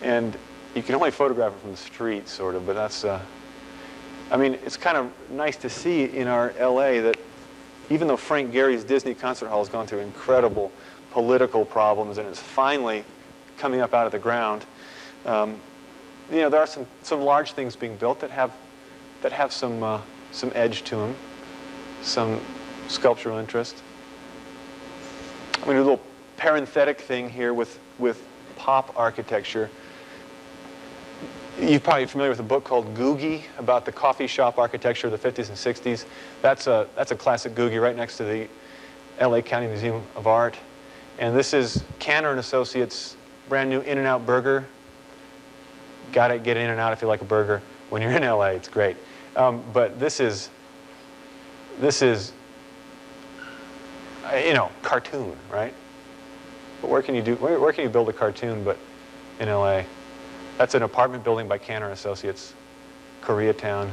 And you can only photograph it from the street, sort of, but that's, I mean, it's kind of nice to see in our LA that even though Frank Gehry's Disney Concert Hall has gone through incredible political problems and it's finally coming up out of the ground, you know, there are some large things being built that have some edge to them, some sculptural interest. I'm going to do a little parenthetic thing here with pop architecture. You're probably familiar with a book called Googie about the coffee shop architecture of the 50s and 60s. That's a classic Googie right next to the LA County Museum of Art. And this is Cantor and Associates' brand new In-N-Out burger. Got to get in and out if you like a burger. When you're in LA, it's great. But this is you know, cartoon, right? But where can you build a cartoon but in LA? That's an apartment building by Cantor Associates, Koreatown.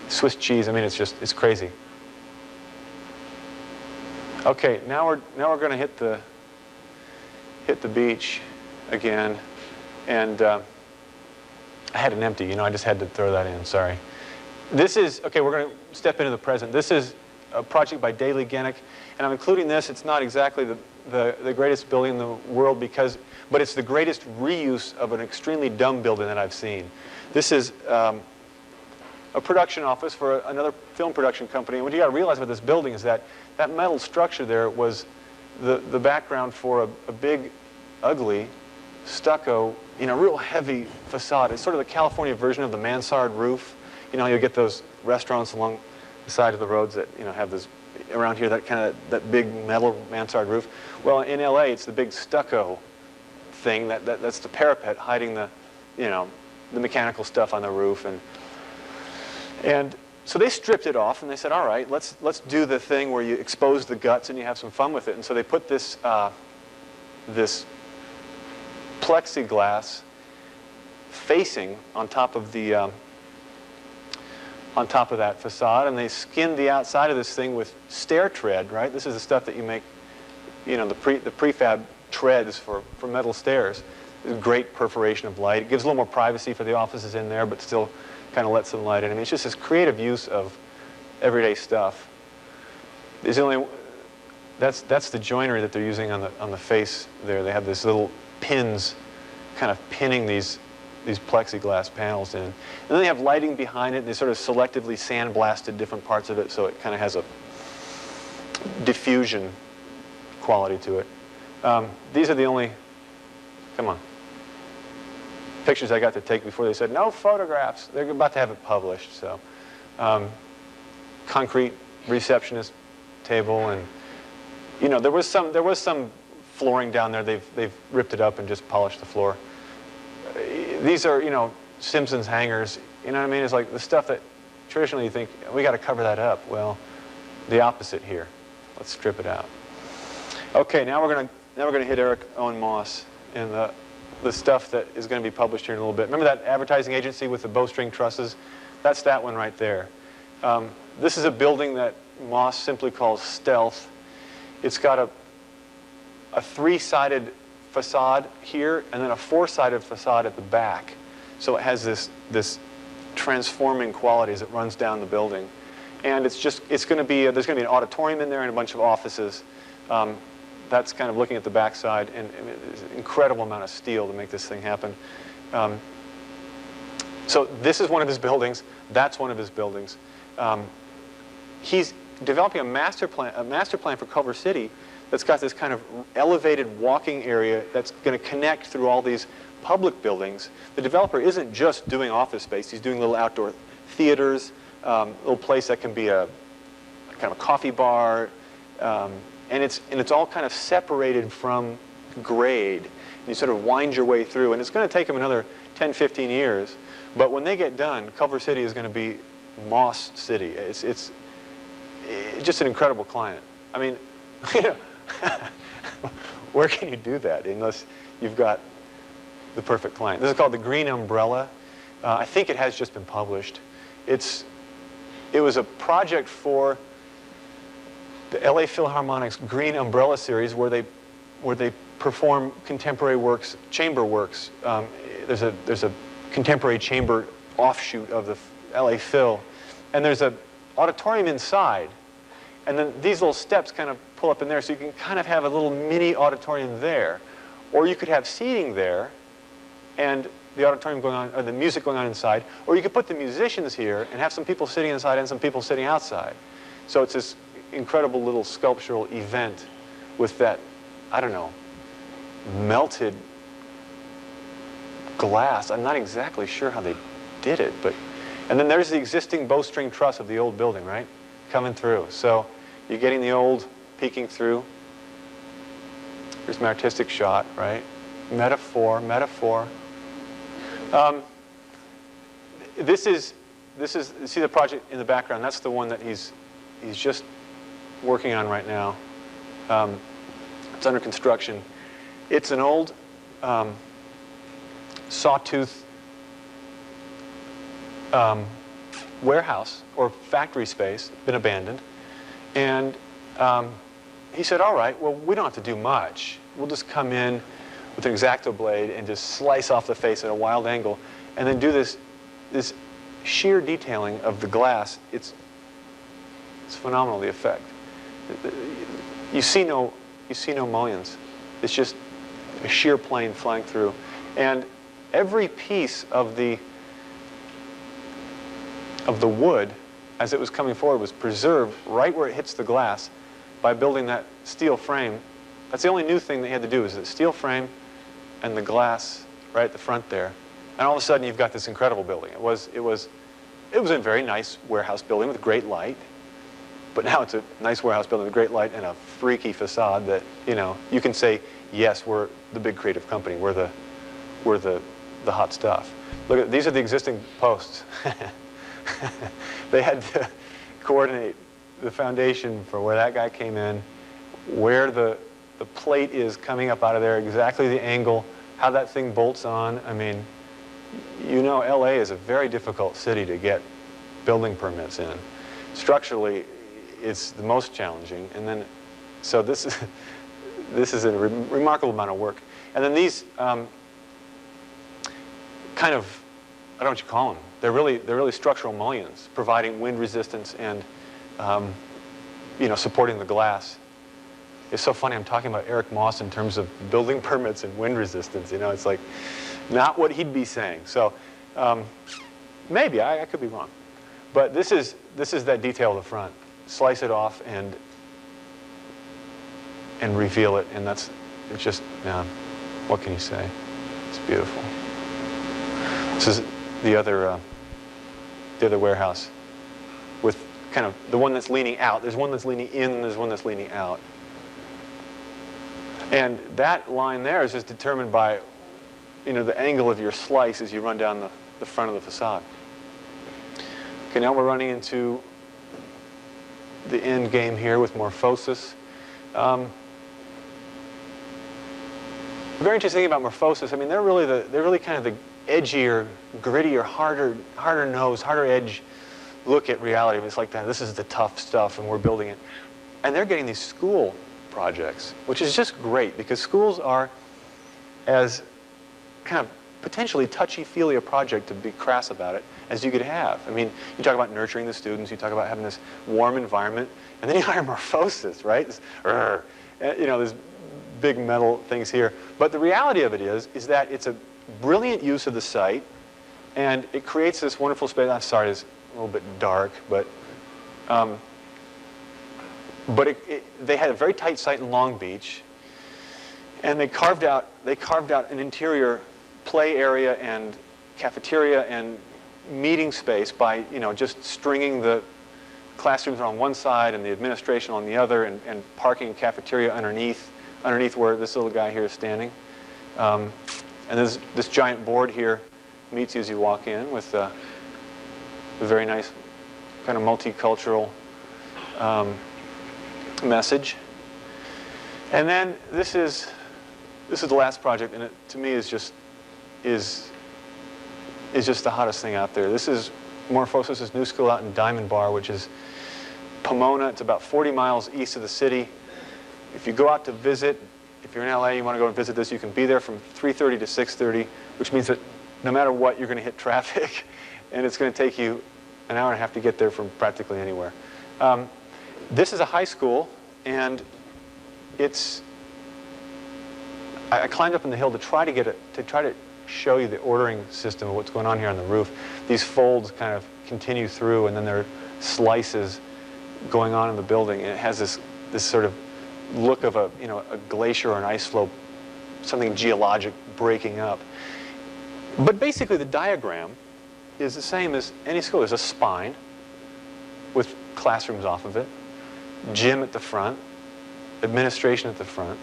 Swiss cheese, I mean, it's crazy. Okay, now we're going to hit the beach again, and I had an empty, you know, I just had to throw that in, sorry. This is, okay, we're going to step into the present. This is a project by Daley Genick, and I'm including this. It's not exactly the greatest building in the world but it's the greatest reuse of an extremely dumb building that I've seen. This is a production office for another film production company. And what you got to realize about this building is that metal structure there was the background for a big, ugly, stucco, you know, real heavy facade. It's sort of the California version of the mansard roof. You know, you get those restaurants along the side of the roads that, you know, have this around here, that big metal mansard roof. Well, in LA, it's the big stucco thing that's the parapet hiding the, you know, the mechanical stuff on the roof, and so they stripped it off and they said, all right, let's do the thing where you expose the guts and you have some fun with it. And so they put this this plexiglass facing on top of that facade, and they skinned the outside of this thing with stair tread, right? This is the stuff that you make, you know, the prefab treads for metal stairs. Great perforation of light. It gives a little more privacy for the offices in there, but still kind of lets some light in. I mean, it's just this creative use of everyday stuff. There's only that's the joinery that they're using on the face there. They have these little pins, kind of pinning these plexiglass panels in. And then they have lighting behind it, and they sort of selectively sandblasted different parts of it, so it kind of has a diffusion quality to it. These are the only, come on, pictures I got to take before they said, no photographs. They're about to have it published, so. Concrete receptionist table, and, you know, there was some flooring down there. They've ripped it up and just polished the floor. These are, you know, Simpsons hangers. You know what I mean? It's like the stuff that traditionally you think, we got to cover that up. Well, the opposite here. Let's strip it out. Okay, now we're gonna hit Eric Owen Moss and the stuff that is going to be published here in a little bit. Remember that advertising agency with the bowstring trusses? That's that one right there. This is a building that Moss simply calls Stealth. It's got a three-sided facade here and then a four-sided facade at the back. So it has this transforming quality as it runs down the building. And it's going to be, there's going to be an auditorium in there and a bunch of offices. That's kind of looking at the backside, and there's an incredible amount of steel to make this thing happen. So this is one of his buildings. That's one of his buildings. He's developing a master plan for Culver City that's got this kind of elevated walking area that's going to connect through all these public buildings. The developer isn't just doing office space. He's doing little outdoor theaters, a little place that can be a kind of a coffee bar, and it's all kind of separated from grade. And you sort of wind your way through, and it's going to take him another 10, 15 years. But when they get done, Culver City is going to be Moss City. It's just an incredible client. I mean, where can you do that unless you've got the perfect client? This is called the Green Umbrella. I think it has just been published. It was a project for the LA Philharmonic's Green Umbrella series where they perform contemporary works, chamber works. There's a contemporary chamber offshoot of the LA Phil, and there's an auditorium inside, and then these little steps kind of pull up in there, so you can kind of have a little mini auditorium there, or you could have seating there, and the auditorium going on, or the music going on inside, or you could put the musicians here and have some people sitting inside and some people sitting outside. So it's this incredible little sculptural event with that, I don't know, melted glass. I'm not exactly sure how they did it, but, and then there's the existing bowstring truss of the old building, right? Coming through. So you're getting the old peeking through. Here's my artistic shot, right? Metaphor. This is, see the project in the background? That's the one that he's just working on right now. It's under construction. It's an old sawtooth warehouse or factory space, been abandoned. And he said, all right, well, we don't have to do much. We'll just come in with an X-Acto blade and just slice off the face at a wild angle and then do this sheer detailing of the glass. It's phenomenal, the effect. You see no mullions. It's just a sheer plane flying through. And every piece of the wood, as it was coming forward, was preserved right where it hits the glass by building that steel frame. That's the only new thing they had to do, is the steel frame and the glass right at the front there. And all of a sudden, you've got this incredible building. It was a very nice warehouse building with great light. But now it's a nice warehouse building with great light and a freaky facade that, you know, you can say, yes, we're the big creative company. We're the hot stuff. Look at, these are the existing posts. They had to coordinate the foundation for where that guy came in, where the plate is coming up out of there, exactly the angle, how that thing bolts on. I mean, you know, LA is a very difficult city to get building permits in. Structurally, it's the most challenging. And then, so this is a remarkable amount of work. And then these kind of, I don't know what you call them. They're really structural mullions, providing wind resistance and you know, supporting the glass. It's so funny. I'm talking about Eric Moss in terms of building permits and wind resistance. You know, it's like not what he'd be saying. So maybe I could be wrong, but this is that detail of the front. Slice it off and reveal it, and it's just, what can you say? It's beautiful. This is the other warehouse with kind of the one that's leaning out. There's one that's leaning in, and there's one that's leaning out. And that line there is just determined by, you know, the angle of your slice as you run down the front of the facade. Okay, now we're running into the end game here with morphosis. Very interesting thing about morphosis. I mean, they're really kind of the edgier, grittier, harder nose, harder edge look at reality. It's like that. This is the tough stuff, and we're building it. And they're getting these school projects, which is just great because schools are as kind of potentially touchy-feely a project, to be crass about it, as you could have. I mean, you talk about nurturing the students, you talk about having this warm environment, and then you hire morphosis, right? This, you know, there's big metal things here. But the reality of it is that it's a brilliant use of the site. And it creates this wonderful space. I'm sorry, it's a little bit dark, but they had a very tight site in Long Beach, and they carved out an interior play area and cafeteria and meeting space by just stringing the classrooms on one side and the administration on the other, and parking a cafeteria underneath where this little guy here is standing. And there's this giant board here meets you as you walk in with a very nice kind of multicultural message. And then this is the last project, and it to me is just the hottest thing out there. This is Morphosis' new school out in Diamond Bar, which is Pomona. It's about 40 miles east of the city. If you go out to visit, if you're in LA, you want to go and visit this, you can be there from 3:30 to 6:30, which means that no matter what, you're going to hit traffic, and it's going to take you an hour and a half to get there from practically anywhere. This is a high school, and I climbed up on the hill to try to show you the ordering system of what's going on here on the roof. These folds kind of continue through, and then there are slices going on in the building, and it has this sort of look of a glacier or an ice flow, something geologic breaking up. But basically the diagram is the same as any school. There's a spine with classrooms off of it, gym at the front, administration at the front.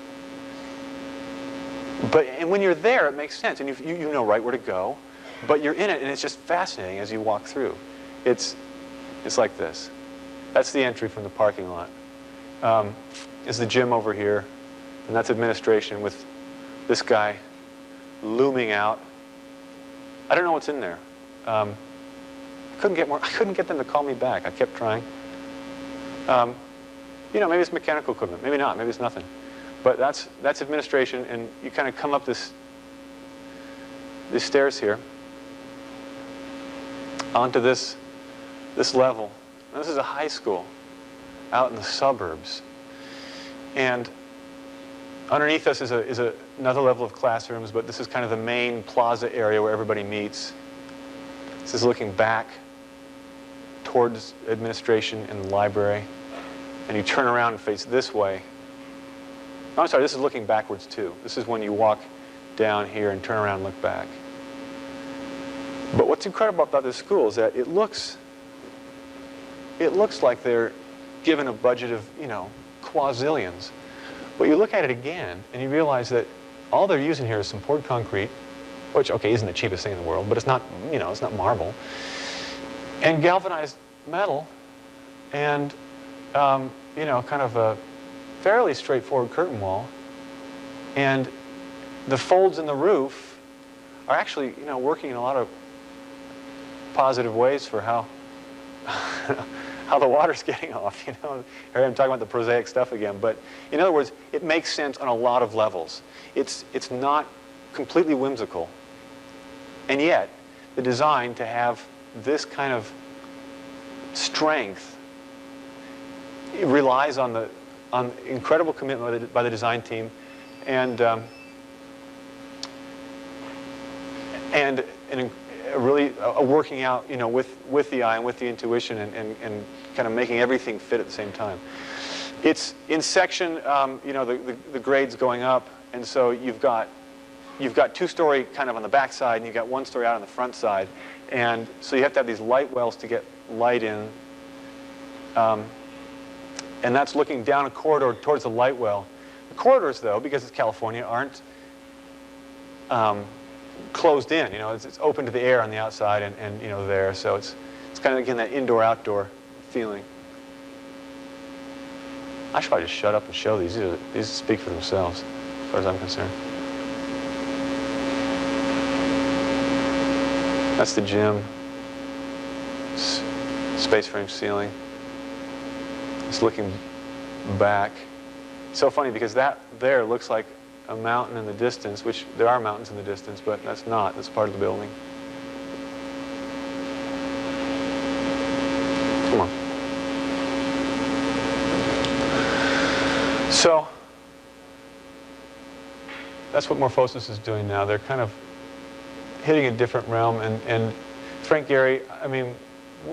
And when you're there, it makes sense, and you know right where to go. But you're in it, and it's just fascinating as you walk through. It's like this. That's the entry from the parking lot. Is the gym over here, and that's administration with this guy looming out. I don't know what's in there. I couldn't get them to call me back. I kept trying. Maybe it's mechanical equipment. Maybe not. Maybe it's nothing. But that's administration, and you kind of come up these stairs here onto this level. Now, this is a high school out in the suburbs, and underneath us is another level of classrooms. But this is kind of the main plaza area where everybody meets. This is looking back towards administration and the library, and you turn around and face this way. No, I'm sorry, this is looking backwards too. This is when you walk down here and turn around and look back. But what's incredible about this school is that it looks like they're given a budget of, quazillions. But you look at it again and you realize that all they're using here is some poured concrete, which, okay, isn't the cheapest thing in the world, but it's not, it's not marble, and galvanized metal, and, kind of a fairly straightforward curtain wall, and the folds in the roof are actually, working in a lot of positive ways for how how the water's getting off. Here I'm talking about the prosaic stuff again, but in other words, it makes sense on a lot of levels. It's not completely whimsical, and yet the design to have this kind of strength, it relies on incredible commitment by the design team, and really working out, with the eye and with the intuition, and kind of making everything fit at the same time. It's in section, the grades going up, and so you've got two-story kind of on the back side, and you've got one-story out on the front side, and so you have to have these light wells to get light in. And that's looking down a corridor towards the light well. The corridors, though, because it's California, aren't closed in. It's open to the air on the outside and there. So it's kind of, again, that indoor-outdoor feeling. I should probably just shut up and show these. These speak for themselves, as far as I'm concerned. That's the gym. Space frame ceiling. It's looking back. It's so funny because that there looks like a mountain in the distance, which there are mountains in the distance, but that's not. That's part of the building. Come on. So that's what Morphosis is doing now. They're kind of hitting a different realm. And Frank Gehry, I mean,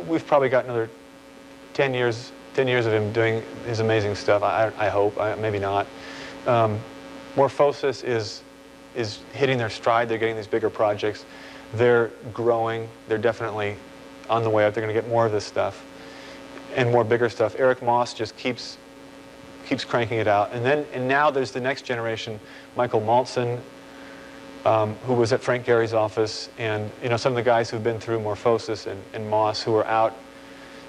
we've probably got another 10 years of him doing his amazing stuff. I hope, maybe not. Morphosis is hitting their stride. They're getting these bigger projects. They're growing. They're definitely on the way up. They're going to get more of this stuff and more bigger stuff. Eric Moss just keeps cranking it out. And now there's the next generation, Michael Maltzan, who was at Frank Gehry's office, and some of the guys who've been through Morphosis and Moss, who are out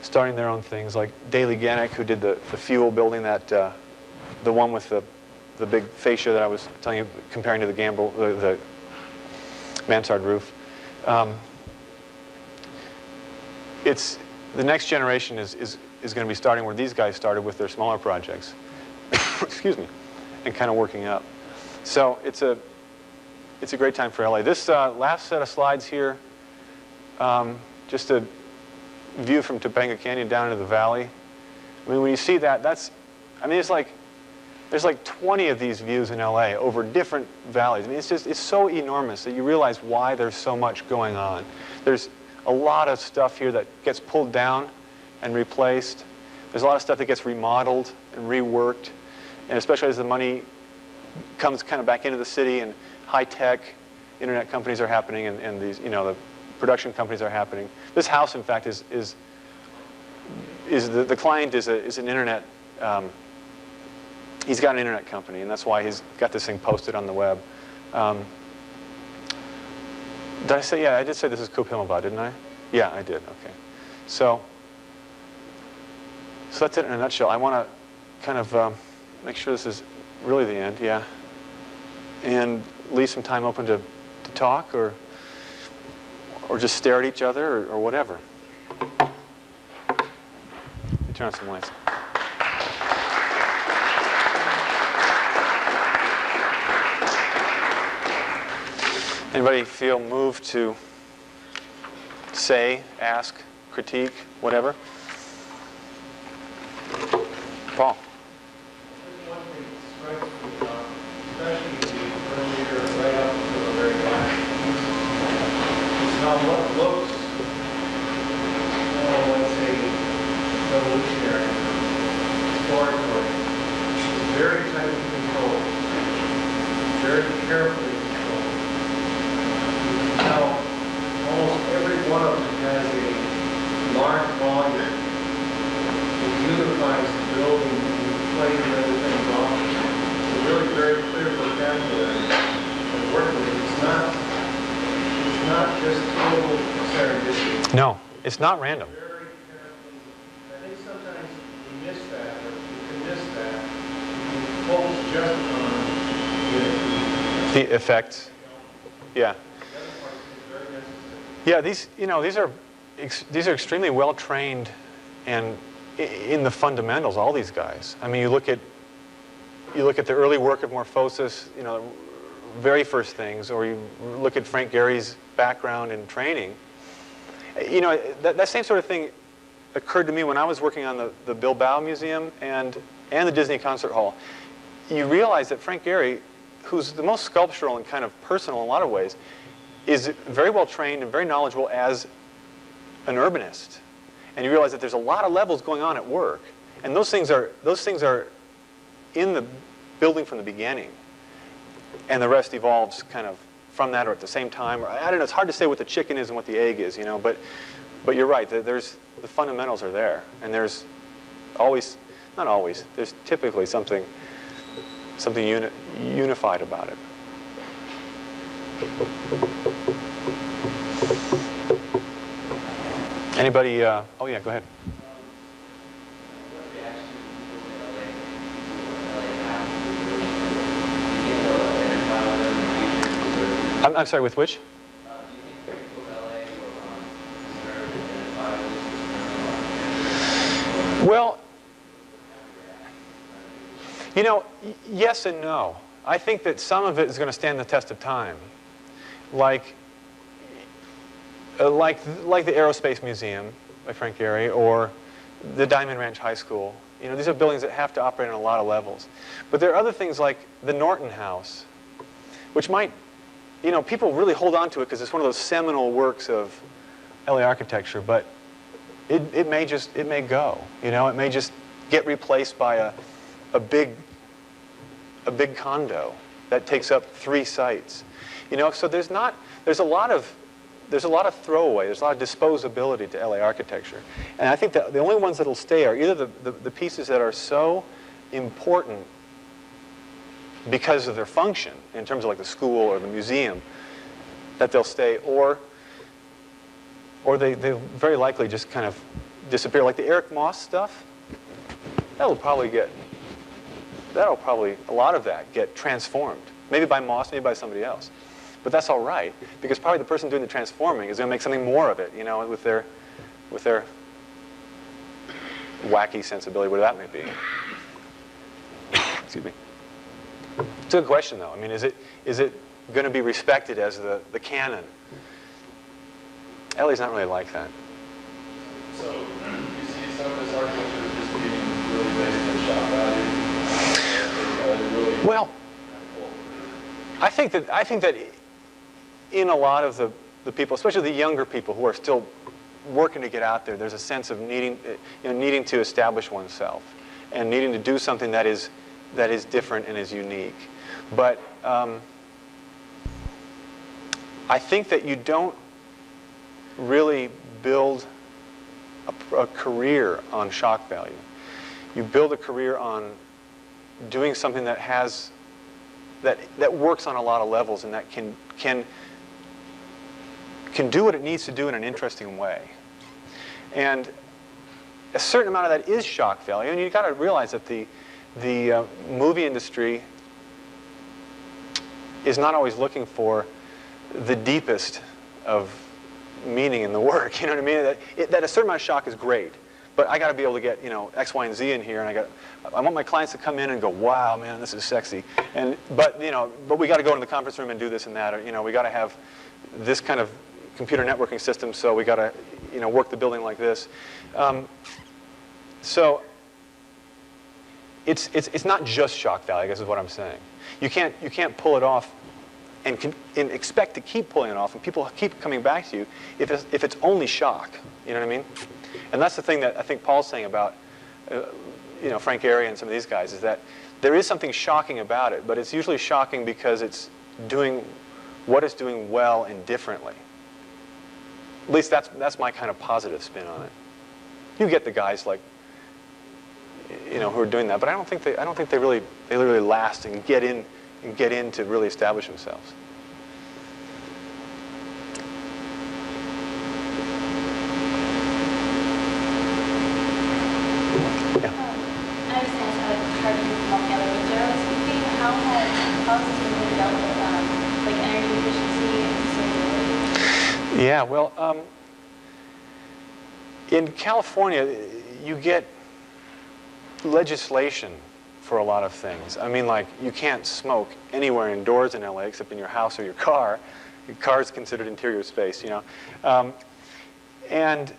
starting their own things, like Daley Genick, who did the fuel building, that the one with the big fascia that I was telling you, comparing to the mansard roof. It's the next generation is going to be starting where these guys started with their smaller projects. Excuse me, and kind of working up. So it's a great time for LA. This last set of slides here, just a view from Topanga Canyon down into the valley. I mean, when you see that, there's like 20 of these views in LA over different valleys. I mean, it's so enormous that you realize why there's so much going on. There's a lot of stuff here that gets pulled down and replaced. There's a lot of stuff that gets remodeled and reworked, and especially as the money comes kind of back into the city and high-tech internet companies are happening, and these, the production companies are happening. This house, in fact, is the client is an internet. He's got an internet company, and that's why he's got this thing posted on the web. Did I say? Yeah, I did say this is Coop Himmelblau, didn't I? Yeah, I did. Okay. So that's it in a nutshell. I want to kind of make sure this is really the end. Yeah. And leave some time open to talk or just stare at each other or whatever. Let me turn on some lights. Anybody feel moved to say, ask, critique, whatever? Paul. One thing that strikes me, especially the earlier, right up to the very last, is how what looks, let's say, revolutionary, historically, is very tightly controlled, very carefully controlled. You can tell almost every one of them has a large volume. It unifies the building and plays and everything off. It's a really very clear vocabulary to work with. It's not just total serendipity. No, it's not random. Very carefully. I think sometimes we miss that, or you can miss that. You focus just on The effects. Yeah. the other part is very necessary. Yeah, these are extremely well trained and in the fundamentals, all these guys. I mean, you look at the early work of Morphosis, very first things, or you look at Frank Gehry's background and training. That same sort of thing occurred to me when I was working on the Bilbao Museum and the Disney Concert Hall. You realize that Frank Gehry, who's the most sculptural and kind of personal in a lot of ways, is very well trained and very knowledgeable as an urbanist. And you realize that there's a lot of levels going on at work, and those things are in the building from the beginning, and the rest evolves kind of from that or at the same time. Or I don't know. It's hard to say what the chicken is and what the egg is, But you're right. There's the fundamentals are there, and there's always, not always. There's typically something unified about it. Anybody? Oh yeah, go ahead. I'm sorry, with which? Well, yes and no. I think that some of it is going to stand the test of time, like the Aerospace Museum by Frank Gehry or the Diamond Ranch High School. These are buildings that have to operate on a lot of levels. But there are other things like the Norton House, which might you know, people really hold on to it because it's one of those seminal works of LA architecture, but it may go, you know, it may just get replaced by a big condo that takes up 3 sites, you know. So there's a lot of throwaway, there's a lot of disposability to LA architecture, and I think that the only ones that'll stay are either the pieces that are so important because of their function in terms of like the school or the museum that they'll stay, or they very likely just kind of disappear. Like the Eric Moss stuff, a lot of that get transformed. Maybe by Moss, maybe by somebody else. But that's all right, because probably the person doing the transforming is going to make something more of it, you know, with their wacky sensibility, whatever that may be. Excuse me. It's a good question, though. I mean, is it going to be respected as the canon? LA's not really like that. So you see some of this architecture just being really based on shock value? Well, I think that in a lot of the people, especially the younger people who are still working to get out there, there's a sense of needing to establish oneself and needing to do something that is different and is unique. But I think that you don't really build a career on shock value. You build a career on doing something that works on a lot of levels and that can do what it needs to do in an interesting way. And a certain amount of that is shock value, and you've got to realize that the movie industry is not always looking for the deepest of meaning in the work. You know what I mean? That a certain amount of shock is great, but I got to be able to get, you know, X, Y, and Z in here, and I want my clients to come in and go, wow, man, this is sexy. But we got to go into the conference room and do this and that, or, you know, we got to have this kind of computer networking system, so we got to, you know, work the building like this. So it's not just shock value, I guess is what I'm saying. You can't pull it off and expect to keep pulling it off, and people keep coming back to you if it's only shock. You know what I mean? And that's the thing that I think Paul's saying about you know, Frank Gehry and some of these guys, is that there is something shocking about it, but it's usually shocking because it's doing what it's doing well and differently. At least that's my kind of positive spin on it. You get the guys like, you know, who are doing that, but I don't think they really last and get in to really establish themselves. I understand how it's hard to come up together, but generally speaking, how has the team been developed with like energy efficiency and sustainability? Yeah, well, in California, you get legislation for a lot of things. I mean, like, you can't smoke anywhere indoors in LA except in your house or your car. Your car is considered interior space, you know. And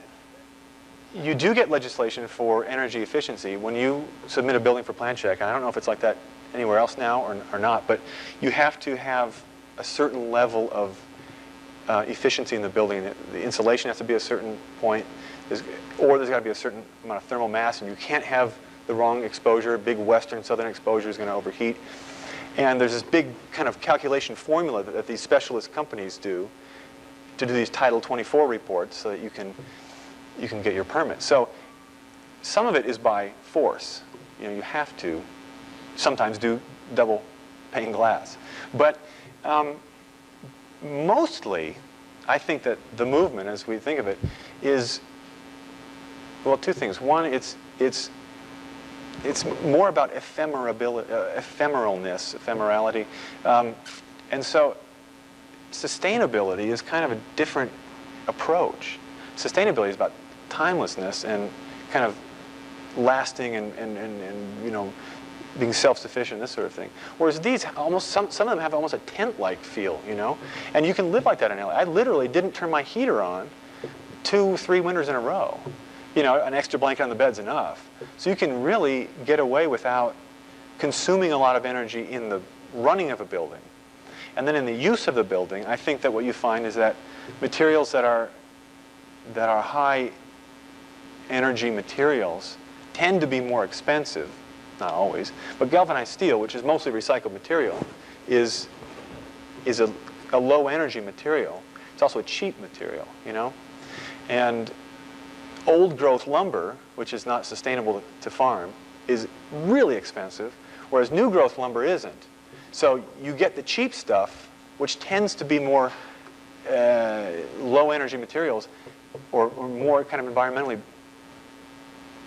you do get legislation for energy efficiency when you submit a building for plan check. And I don't know if it's like that anywhere else now or not, but you have to have a certain level of efficiency in the building. The insulation has to be a certain point, or there's got to be a certain amount of thermal mass, and you can't have the wrong exposure. Big western southern exposure is going to overheat. And there's this big kind of calculation formula that these specialist companies do to do these Title 24 reports so that you can get your permit. So some of it is by force. You know, you have to sometimes do double pane glass. But mostly, I think that the movement, as we think of it, is, well, two things. One, it's more about ephemeralness, ephemerality. And so sustainability is kind of a different approach. Sustainability is about timelessness and kind of lasting and you know, being self-sufficient, this sort of thing. Whereas these, almost some of them have almost a tent-like feel, you know? And you can live like that in LA. I literally didn't turn my heater on 2-3 winters in a row. You know, an extra blanket on the bed's enough. So you can really get away without consuming a lot of energy in the running of a building. And then in the use of the building, I think that what you find is that materials that are high energy materials tend to be more expensive, not always, but galvanized steel, which is mostly recycled material, is a low energy material. It's also a cheap material, you know? And old growth lumber, which is not sustainable to farm, is really expensive, whereas new growth lumber isn't. So you get the cheap stuff, which tends to be more low energy materials or more kind of environmentally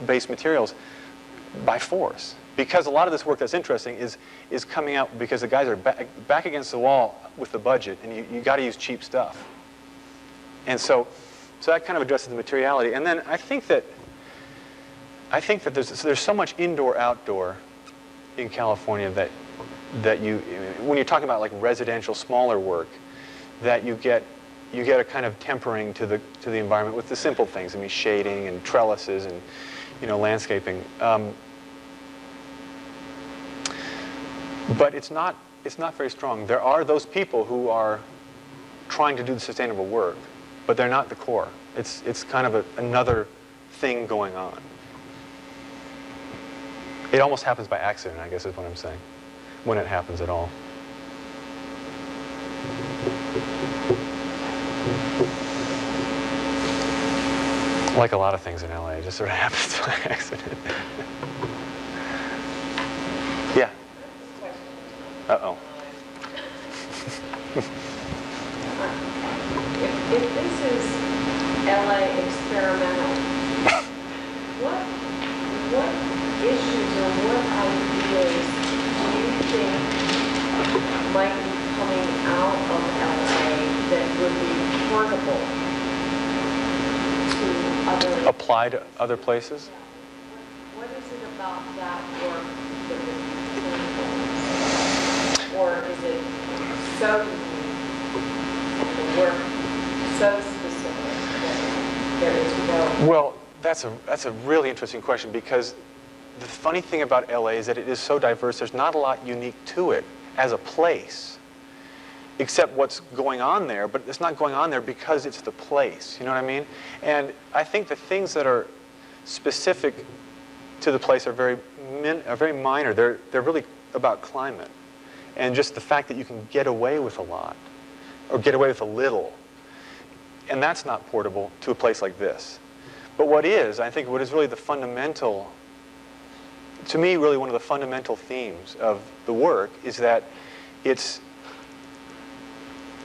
based materials by force. Because a lot of this work that's interesting is coming out because the guys are back against the wall with the budget, and you got to use cheap stuff. And so that kind of addresses the materiality. And then I think that there's so much indoor-outdoor in California that you, when you're talking about like residential smaller work, that you get a kind of tempering to the environment with the simple things. I mean, shading and trellises and, you know, landscaping. But it's not very strong. There are those people who are trying to do the sustainable work, but they're not the core. It's kind of another thing going on. It almost happens by accident, I guess is what I'm saying, when it happens at all. Like a lot of things in LA, it just sort of happens by accident. Yeah. Uh-oh. If this is LA experimental, what issues or what ideas do you think might be coming out of LA that would be portable to other... Apply to other places? What is it about that work that would be portable? Or is it so unique, the work so specific that there is no... Well, that's a really interesting question, because the funny thing about LA is that it is so diverse. There's not a lot unique to it as a place, except what's going on there, but it's not going on there because it's the place, you know what I mean? And I think the things that are specific to the place are very minor. They're really about climate, and just the fact that you can get away with a lot, or get away with a little, and that's not portable to a place like this. But what is, I think, what is really the fundamental, to me, really one of the fundamental themes of the work is that it's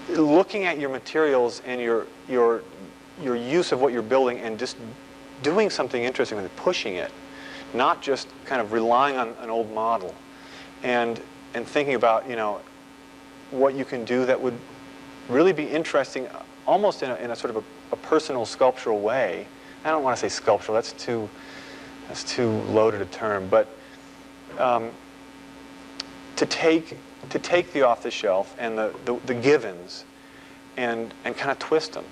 looking at your materials and your use of what you're building and just doing something interesting with it, pushing it, not just kind of relying on an old model, and thinking about, you know, what you can do that would really be interesting, almost in a sort of a personal sculptural way. I don't want to say sculptural, that's too loaded a term, but to take the off-the-shelf and the givens and kind of twist them,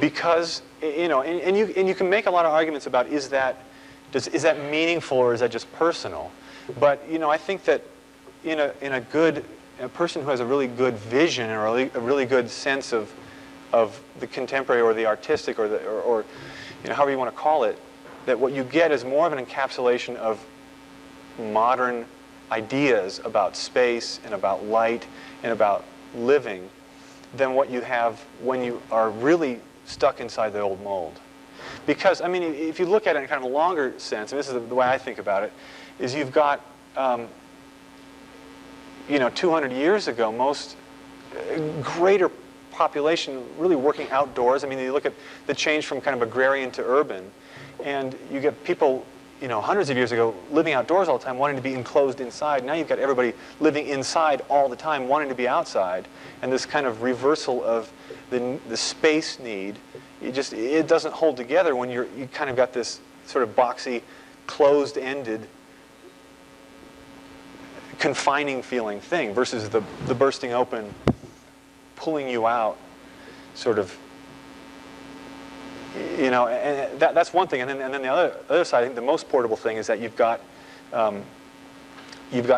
because, you know, and you can make a lot of arguments about is that meaningful or is that just personal, but, you know, I think that in a person who has a really good vision or a really good sense of the contemporary or the artistic or you know, however you want to call it, that what you get is more of an encapsulation of modern ideas about space and about light and about living than what you have when you are really stuck inside the old mold. Because, I mean, if you look at it in kind of a longer sense, and this is the way I think about it, is you've got, you know, 200 years ago, most greater population really working outdoors. I mean, you look at the change from kind of agrarian to urban, and you get people, you know, hundreds of years ago living outdoors all the time, wanting to be enclosed inside. Now you've got everybody living inside all the time, wanting to be outside, and this kind of reversal of the space need. It doesn't hold together when you kind of got this sort of boxy, closed-ended, confining feeling thing versus the bursting open, pulling you out, sort of, you know, and that's one thing. And then the other side, I think the most portable thing is that you've got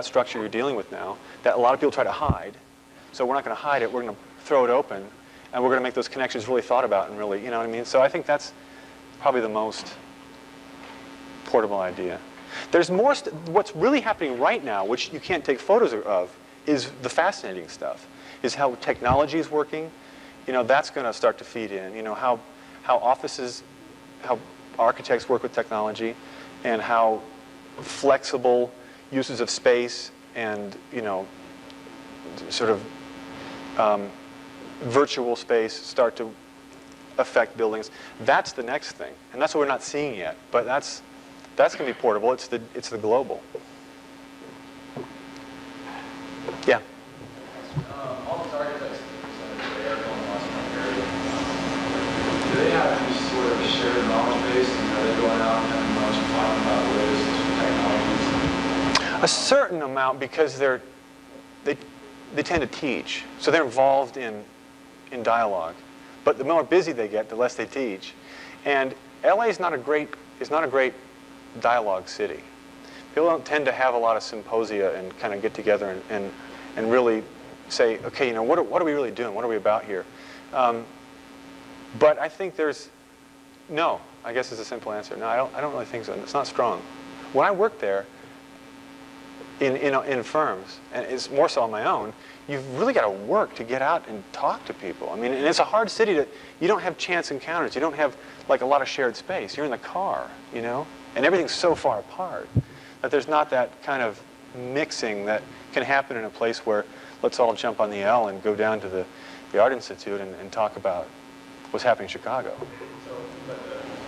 structure you're dealing with now that a lot of people try to hide. So we're not going to hide it. We're going to throw it open, and we're going to make those connections really thought about and really, you know what I mean? So I think that's probably the most portable idea. There's more, what's really happening right now, which you can't take photos of, is the fascinating stuff, is how technology is working. You know, that's going to start to feed in. You know, how offices, how architects work with technology, and how flexible uses of space and, you know, sort of virtual space start to affect buildings. That's the next thing, and that's what we're not seeing yet. But that's going to be portable. It's the global. Yeah. All these architects that are going on area, do they have any sort of shared knowledge base, and are they going out and having lunch and talking about the latest technologies? A certain amount, because they tend to teach, so they're involved in dialogue. But the more busy they get, the less they teach. And LA is not a great dialogue city. People don't tend to have a lot of symposia and kind of get together and really say, okay, you know, what are we really doing? What are we about here? But I think no, I guess is a simple answer. No, I don't really think so. It's not strong. When I worked there in firms, and it's more so on my own, you've really got to work to get out and talk to people. I mean, and it's a hard city you don't have chance encounters. You don't have like a lot of shared space. You're in the car, you know, and everything's so far apart that there's not that kind of mixing that can happen in a place where let's all jump on the L and go down to the Art Institute and talk about what's happening in Chicago. So,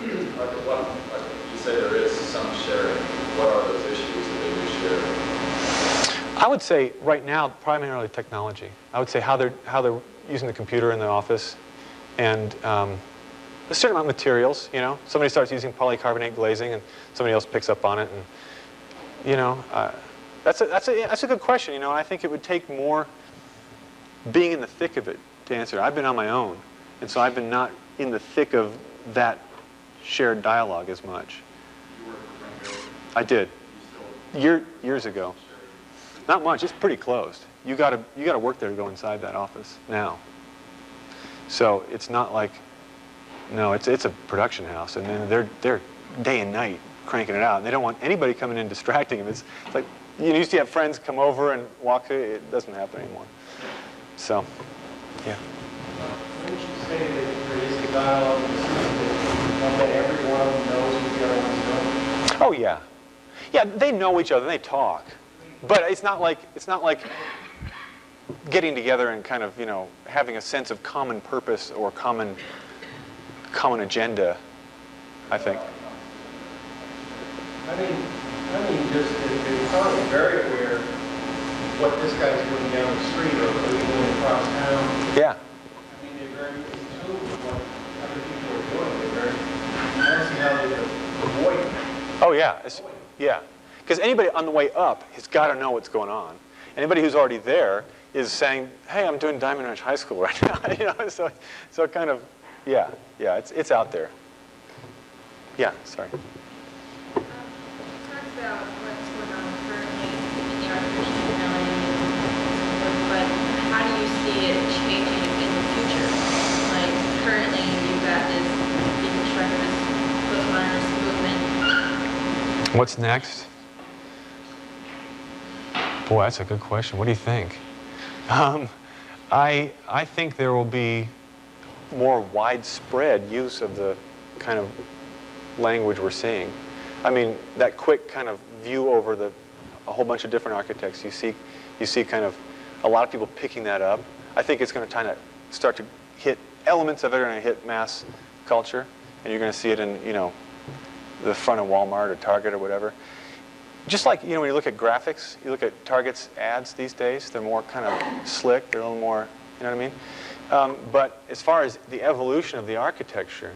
you say there is some sharing. What are those issues that they do share? I would say right now, primarily technology. I would say how they're using the computer in the office, and a certain amount of materials. You know, somebody starts using polycarbonate glazing, and somebody else picks up on it, and you know, that's a good question. You know, I think it would take more being in the thick of it to answer. I've been on my own, and so I've been not in the thick of that shared dialogue as much. You work for Frank. I did. You still Years ago. Not much. It's pretty closed. You got to work there to go inside that office now. So it's not like, no, it's a production house, and then they're day and night cranking it out, and they don't want anybody coming in distracting them. It's like you used to have friends come over and walk through. It doesn't happen anymore. So, yeah. Wouldn't you say that there is a dialogue in the system that everyone knows what the other one's doing? Oh yeah, yeah. They know each other. They talk. But it's not like getting together and kind of, you know, having a sense of common purpose or common agenda, I think. I mean, just they're probably very aware of what this guy's doing down the street or what he's doing across town. Yeah. I mean, they're very in tune with what other people are doing. I don't see how they could avoid it. Oh yeah. Yeah. Because anybody on the way up has got to know what's going on. Anybody who's already there is saying, "Hey, I'm doing Diamond Ranch High School right now." You know, so kind of, yeah, it's out there. Yeah, sorry. Talk about what's going on currently in the artificial technology, but how do you see it changing in the future? Like currently, you've got this deconstructivist, postmodernist movement. What's next? Boy, that's a good question. What do you think? I think there will be more widespread use of the kind of language we're seeing. I mean, that quick kind of view over a whole bunch of different architects, you see kind of a lot of people picking that up. I think it's going to kind of start to hit, elements of it are going to hit mass culture, and you're going to see it in, you know, the front of Walmart or Target or whatever. Just like, you know, when you look at graphics, you look at Target's ads these days, they're more kind of slick, they're a little more, you know what I mean? But as far as the evolution of the architecture,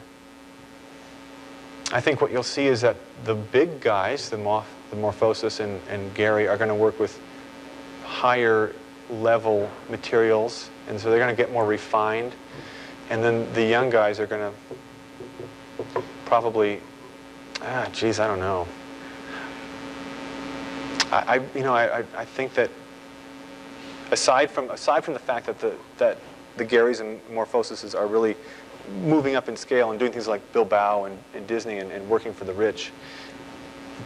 I think what you'll see is that the big guys, the Morphosis and Gehry, are going to work with higher level materials, and so they're going to get more refined. And then the young guys are going to probably, I don't know. I think that aside from the fact that the Garys and Morphosises are really moving up in scale and doing things like Bilbao and Disney and working for the rich,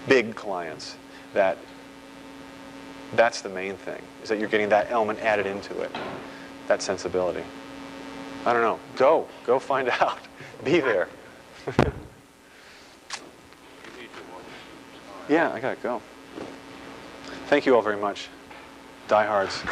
big clients, that's the main thing, is that you're getting that element added into it, that sensibility. I don't know. Go find out. Be there. Yeah, I gotta go. Thank you all very much. Diehards.